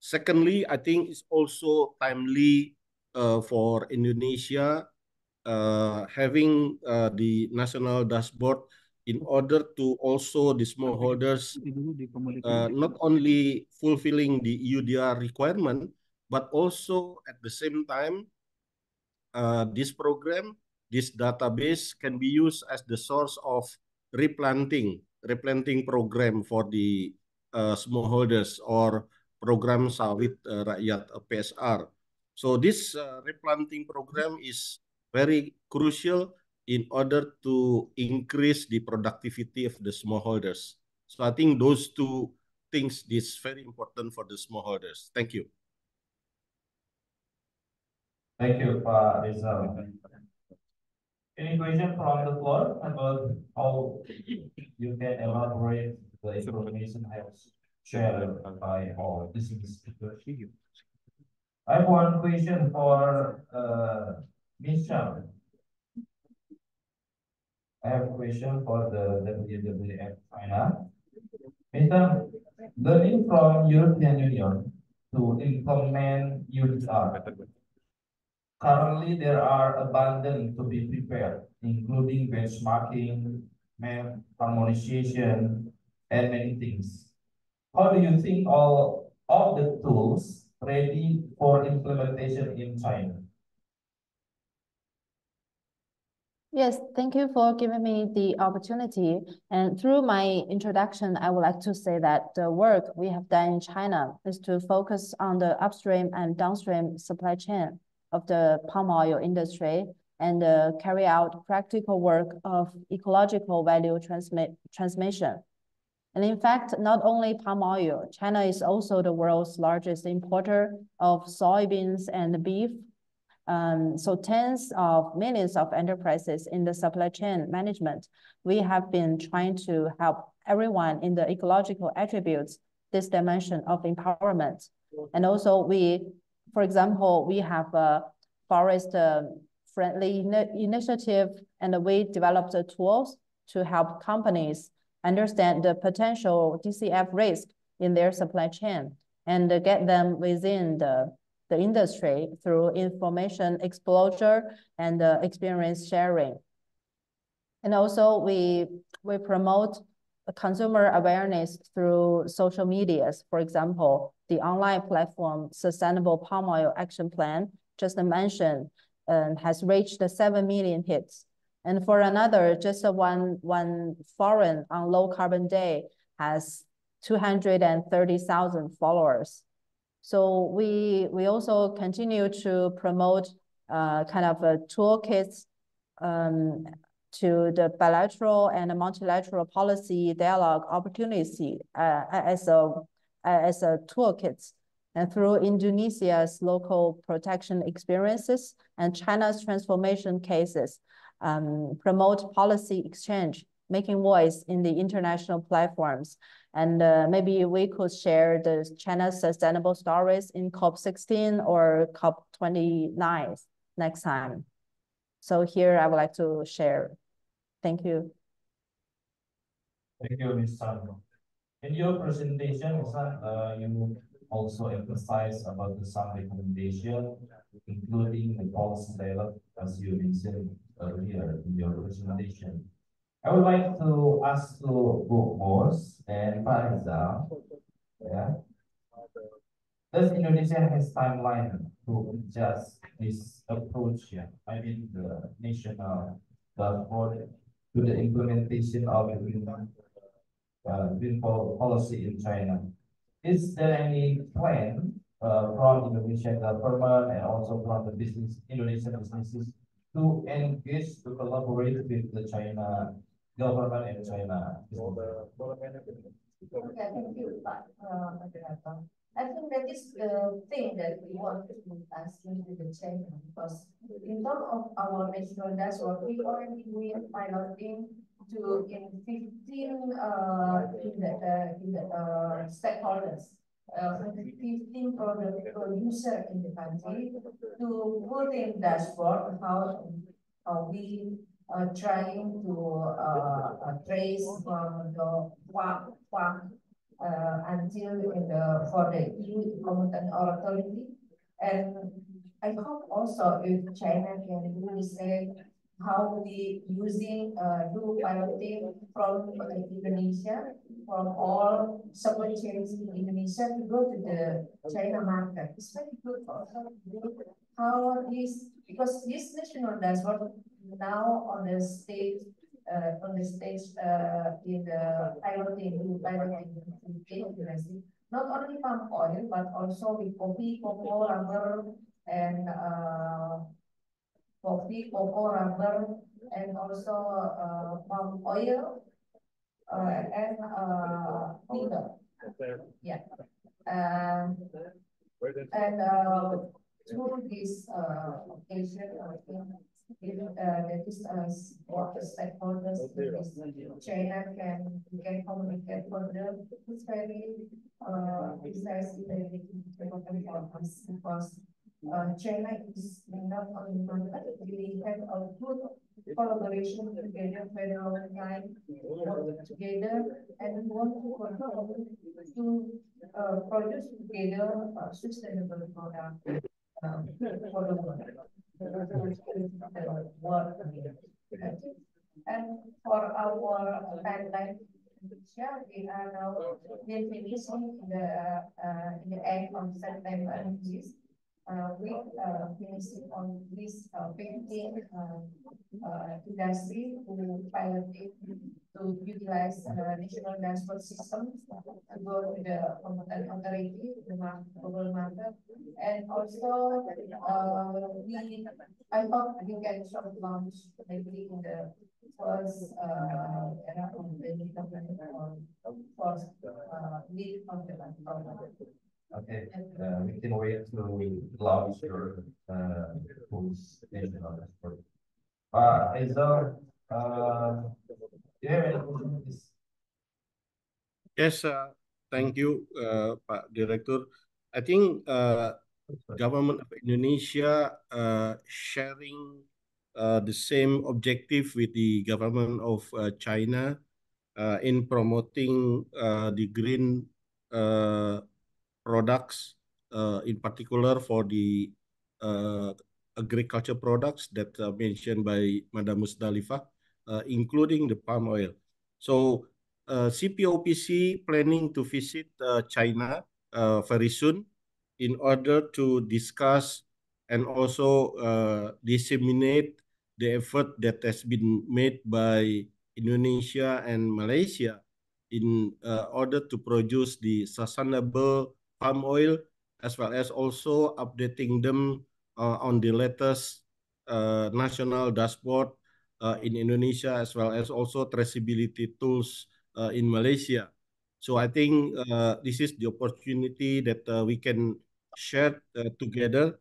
Secondly, I think it's also timely for Indonesia having the national dashboard in order to also the smallholders not only fulfilling the EUDR requirement, but also at the same time, this program, this database can be used as the source of replanting program for the smallholders or program Sawit Rakyat PSR. So this replanting program is very crucial in order to increase the productivity of the smallholders. So I think those two things is very important for the smallholders. Thank you. Thank you, Pak Rizal. Any question from the floor about how you can elaborate the information I have shared by all distinguished speakers? I have one question for Ms. Chang. I have a question for the WWF China. Mr. Learning from European Union to implement EUDR. Currently, there are abundant to be prepared, including benchmarking, map harmonization, and many things. How do you think all of the tools ready for implementation in China? Yes, thank you for giving me the opportunity. And through my introduction, I would like to say that the work we have done in China is to focus on the upstream and downstream supply chain of the palm oil industry and carry out practical work of ecological value transmission. And in fact, not only palm oil, China is also the world's largest importer of soybeans and beef. So tens of millions of enterprises in the supply chain management, we have been trying to help everyone in the ecological attributes, this dimension of empowerment. And also for example, we have a forest friendly initiative, and we developed tools to help companies understand the potential DCF risk in their supply chain and get them within the industry through information exposure and experience sharing. And also we promote consumer awareness through social medias. For example, the online platform Sustainable Palm Oil Action Plan, just mentioned, has reached 7 million hits. And for another, just one forum on Low Carbon Day has 230,000 followers. So we also continue to promote kind of a toolkits to the bilateral and multilateral policy dialogue opportunity as a toolkit. And through Indonesia's local protection experiences and China's transformation cases, promote policy exchange making voice in the international platforms. And maybe we could share the China's sustainable stories in COP16 or COP29 next time. So here I would like to share. Thank you. Thank you, Ms. Sandro. In your presentation, you also emphasize about the some recommendation, including the policy dialogue, as you mentioned earlier in your presentation. I would like to ask to Boss and Faiza, yeah, does Indonesia has timeline to adjust this approach? Yeah, I mean the national dashboard to the implementation of the green policy in China. Is there any plan from Indonesian government and also from the Indonesian businesses to engage, to collaborate with the China government and China? Okay, thank you, I think that is the thing that we want to ask into the China, because in terms of our national dashboard, we already doing piloting to in 15 stakeholders, 15 producer in the country to put in dashboard how we are trying to trace from the farm until for the EU Competent Authority. And I hope also if China can really say how we using do piloting from Indonesia, from all supply chains in Indonesia to go to the China market. It's very good also how this, because this national dashboard now on the stage in the piloting not only palm oil but also with coffee, cocoa, rubber, and coffee, cocoa, rubber, and also palm oil and finger. Yeah. And through this occasion, that is what the stakeholders China can communicate further. It's very precisely important for us because China is not only market, we have a good collaboration together for a long time, work together, and we want to produce together sustainable product for the world. And for our timeline, we are now finishing in the end of September. We finishing on this 15 industry to pilot it to utilize national dashboard system to go to the competent authority, the global market, and also I hope we can soft launch maybe in the first era of the development or first lead of the program. Okay, we can wait to launch your national dashboard. Aizal, do you have any questions? Yes, thank you, Pak Director. I think government of Indonesia sharing the same objective with the government of China in promoting the green products, in particular for the agriculture products that are mentioned by Madam Musdalifah, including the palm oil. So CPOPC planning to visit China very soon in order to discuss and also disseminate the effort that has been made by Indonesia and Malaysia in order to produce the sustainable palm oil, as well as also updating them on the latest national dashboard in Indonesia, as well as also traceability tools in Malaysia. So I think this is the opportunity that we can share together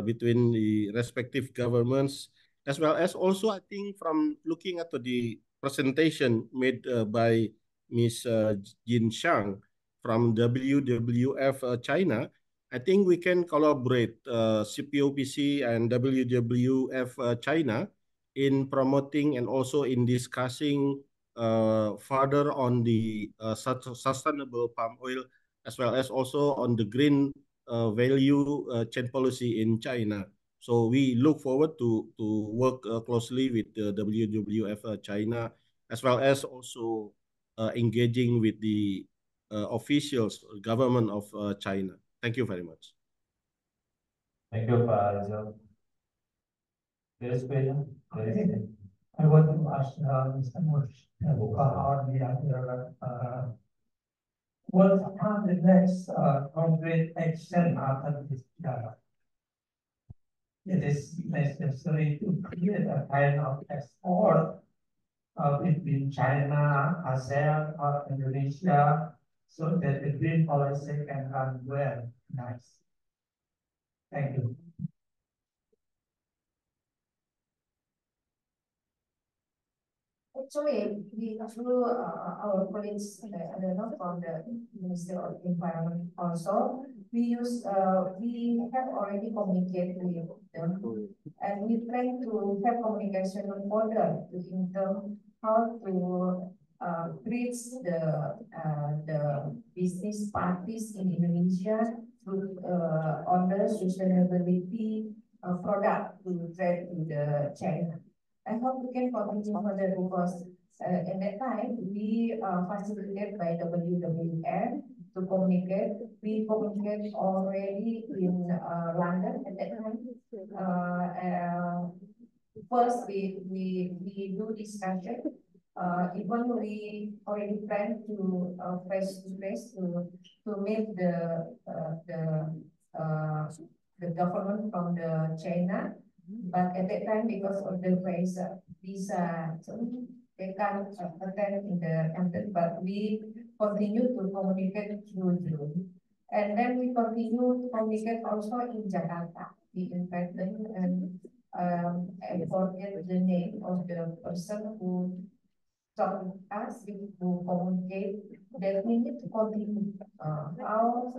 between the respective governments, as well as also I think from looking at the presentation made by Ms. Jin Shang from WWF China, I think we can collaborate CPOPC and WWF China in promoting and also in discussing further on the sustainable palm oil, as well as also on the green value chain policy in China. So we look forward to work closely with the WWF China, as well as also engaging with the officials, government of China. Thank you very much. Thank you, Pak Rizal. There is question? I want to ask Mr. Mush about the other, what are the next concrete action after this dialogue? It is necessary to create a kind of export between China, ASEAN, or Indonesia, so that the green policy can run well. Nice. Thank you. Actually, through our colleagues, I don't know, from the Ministry of Environment also, we have already communicated with them, and we plan to have communication further in terms how to reach the business parties in Indonesia to on the sustainability product to trade to the China. I hope we can continue further because at that time we facilitated by WWF to communicate. We communicated already in London at that time. First we do discussion. Even we already plan to face to face to meet the government from the China. But at that time, because of the visa, they can't attend in the campus. But we continue to communicate through Zoom, and then we continue to communicate also in Jakarta. We invite them and I forget the name of the person who talk with us, who communicate. That we need to continue how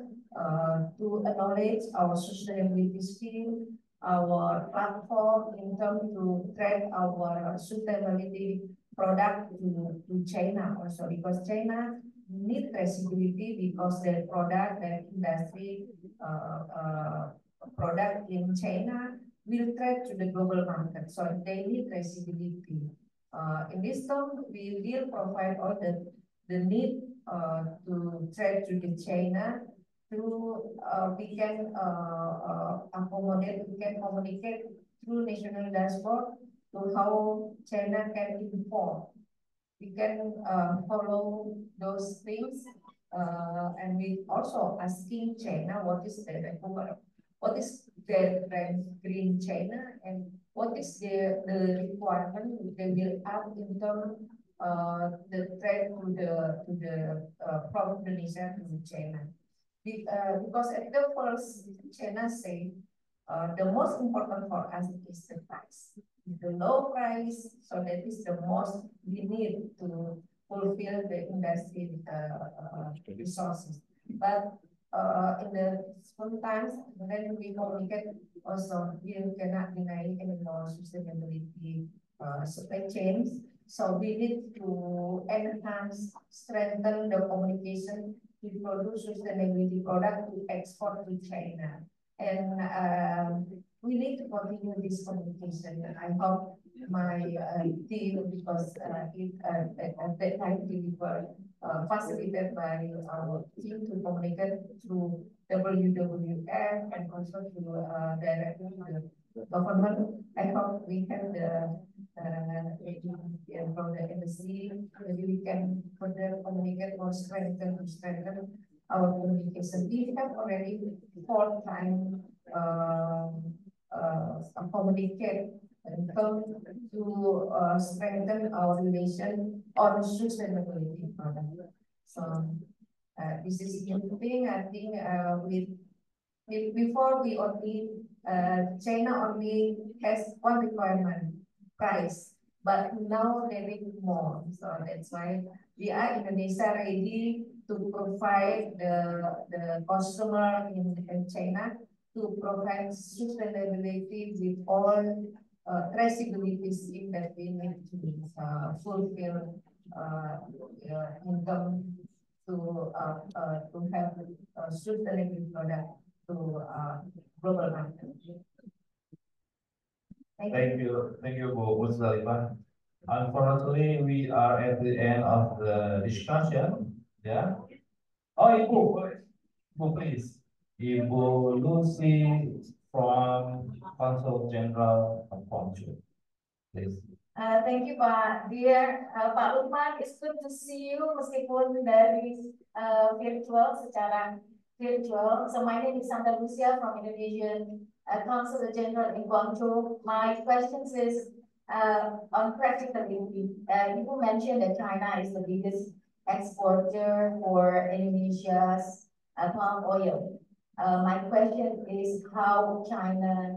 to acknowledge our sustainability skill, our platform in terms to track our sustainability product to China also, because China need traceability because their product, their industry product in China will trade to the global market, so they need traceability. In this term, we will provide all the need to trade to the China. Through we can accommodate, we can communicate through national dashboard to how China can inform. We can follow those things, and we also asking China what is their green China, and what is the requirement they will have in terms the trade to the from Indonesia to China. Because at the first, China say the most important for us is the price, the low price. So that is the most we need to fulfill the industry resources. But in the sometimes when we communicate also, we cannot deny anymore sustainability supply chains. So we need to enhance, strengthen the communication to produce sustainability product to export to China. And we need to continue this communication. I hope my team, because at that time we were facilitated by our team to communicate through WWF and also to directly to the government. I hope we have the from the embassy, maybe we can further communicate or strengthen our communication. We have already 4 times communicate in terms to strengthen our relation on sustainability. So this is the thing. I think before we only China only has one requirement, price. but now they need more. So that's why we are Indonesia ready to provide the customer in China to provide sustainability with all traceability scheme that we need to fulfill income to have a sustainable product to global market. Thank you, Bu Musdalifah. Unfortunately, we are at the end of the discussion. Yeah. Oh, Ibu, please. Ibu Lucy from Consul General of Guangzhou, please. Thank you, Pak. Dear Pak Lukman, it's good to see you meskipun dari secara virtual. So my name is Sandra Lucia from Indonesian Consul General in Guangzhou. My questions is on practicality. You mentioned that China is the biggest exporter for Indonesia's palm oil. My question is how China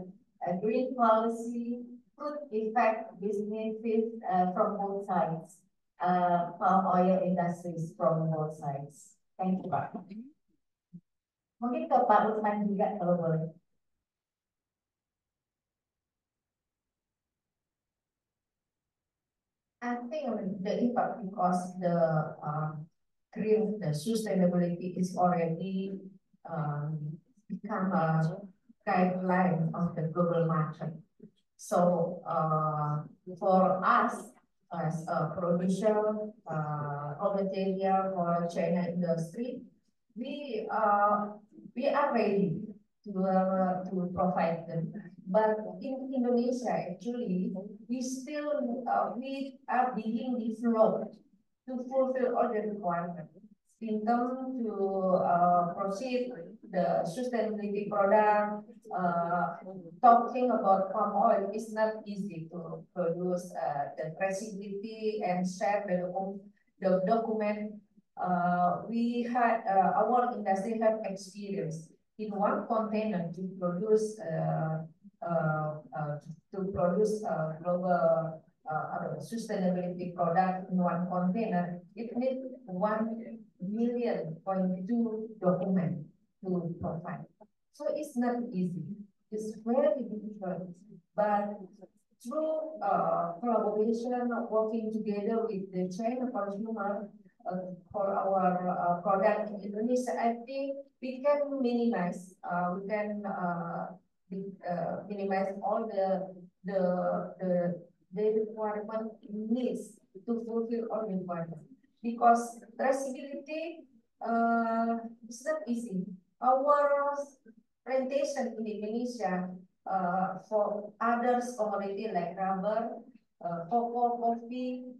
green policy could affect businesses from both sides, palm oil industries from both sides. Thank you, Pak. Mungkin ke Pak Lukman juga kalau boleh. I think the impact because the sustainability is already become a guideline of the global market. So for us as a producer raw material for China industry, we are ready to provide them. But in Indonesia, actually, we are being developed to fulfill all the requirements. In terms to proceed the sustainability product, talking about palm oil is not easy to produce the traceability and share the document. We had our industry have experience in one container to produce global sustainability product in one container. It needs 1.2 million document to provide. So it's not easy. It's very difficult. But through collaboration, working together with the China consumer for our product in Indonesia, I think we can minimize. Minimize all the requirement needs to fulfill all requirements. Because traceability is not easy. Our plantation in Indonesia for others commodity like rubber, cocoa, coffee,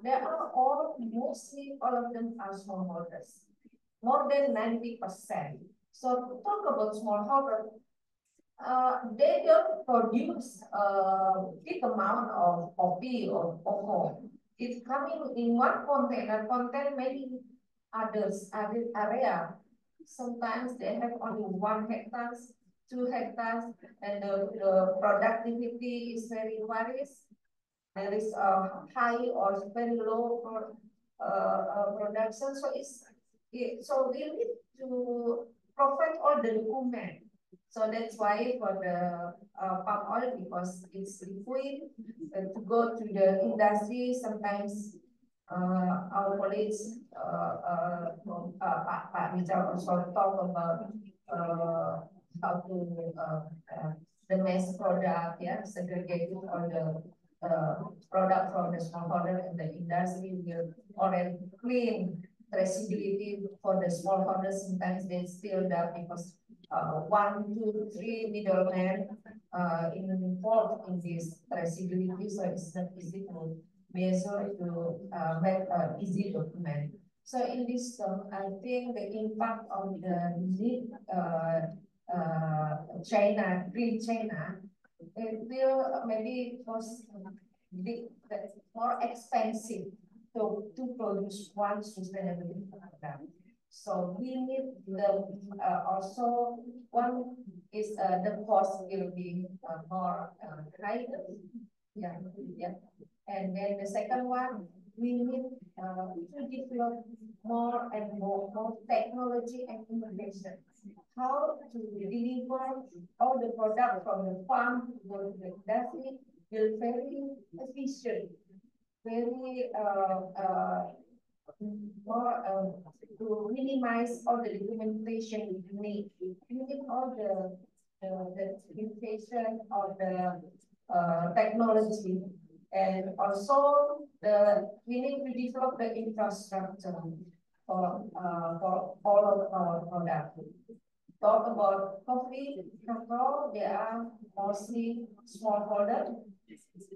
they are all mostly all of them are smallholders, more than 90%. So to talk about smallholder, they don't produce a big amount of coffee or cocoa. It's coming in one container, contain many others, other area. Sometimes they have only 1 hectare, 2 hectares, and the productivity is very varies. There is a high or very low production. So we need to provide all the document. So that's why for the palm oil, because it's liquid, to go to the industry, sometimes our colleagues, Pak Rizal also talk about how to the mass product, yeah, segregating all the product from the smallholder and the industry will already clean traceability for the smallholders. Sometimes they still that because 1, 2, 3 middlemen involved in this traceability, so it's not easy to measure to make an easy document. So in this term, I think the impact of the China, green China, it will maybe cost more expensive to produce one sustainability program. So we need the also one is the cost will be more higher. Yeah, yeah. And then the second one, we need to develop more and more technology and innovation. How to deliver all the product from the farm to the industry will very efficient, very more to minimize all the documentation we need. We need all the documentation of the technology, and also we need to develop the infrastructure for all of our products. Talk about coffee, cacao, they are mostly smallholder.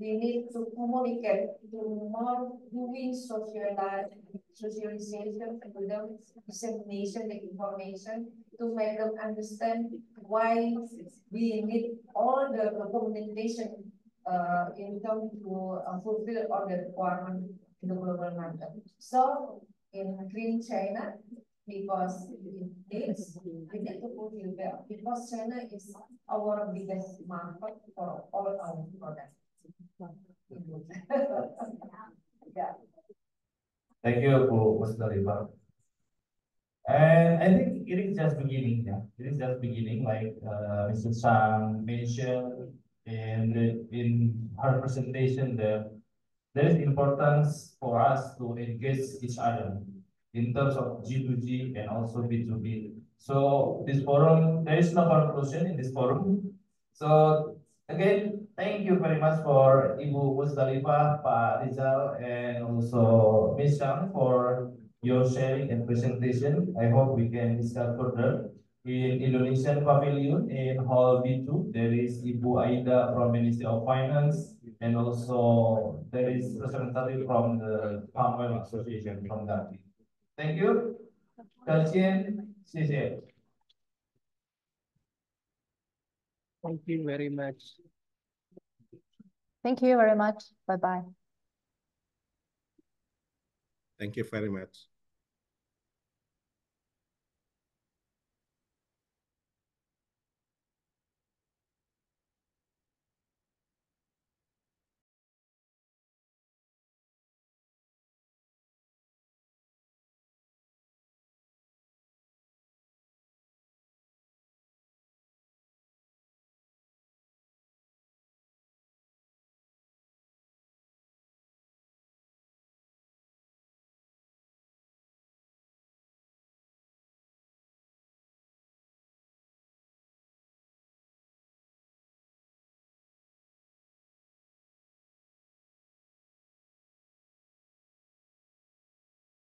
We need to communicate to more doing socialization with them, dissemination the information to make them understand why we need all the documentation in terms to fulfill all the requirements in the global market. So in Green China, because it's we need to fulfill that, because China is our biggest market for all our products. Yeah. Thank you, Bu Musdalifah. And I think it is just beginning, yeah. It is just beginning, like Mr. Sang mentioned in her presentation that there is importance for us to engage each other in terms of G2G and also B2B. So this forum, there is no conclusion in this forum. So again, thank you very much for Ibu Musdalifah, Pak Rizal, and also Ms. Shang for your sharing and presentation. I hope we can discuss further. In Indonesian Pavilion in Hall B2, there is Ibu Aida from Ministry of Finance, and also there is representative from the Palm Oil Association from Gambia. Thank you. Kasian, CC. Thank you very much. Thank you very much. Bye-bye. Thank you very much.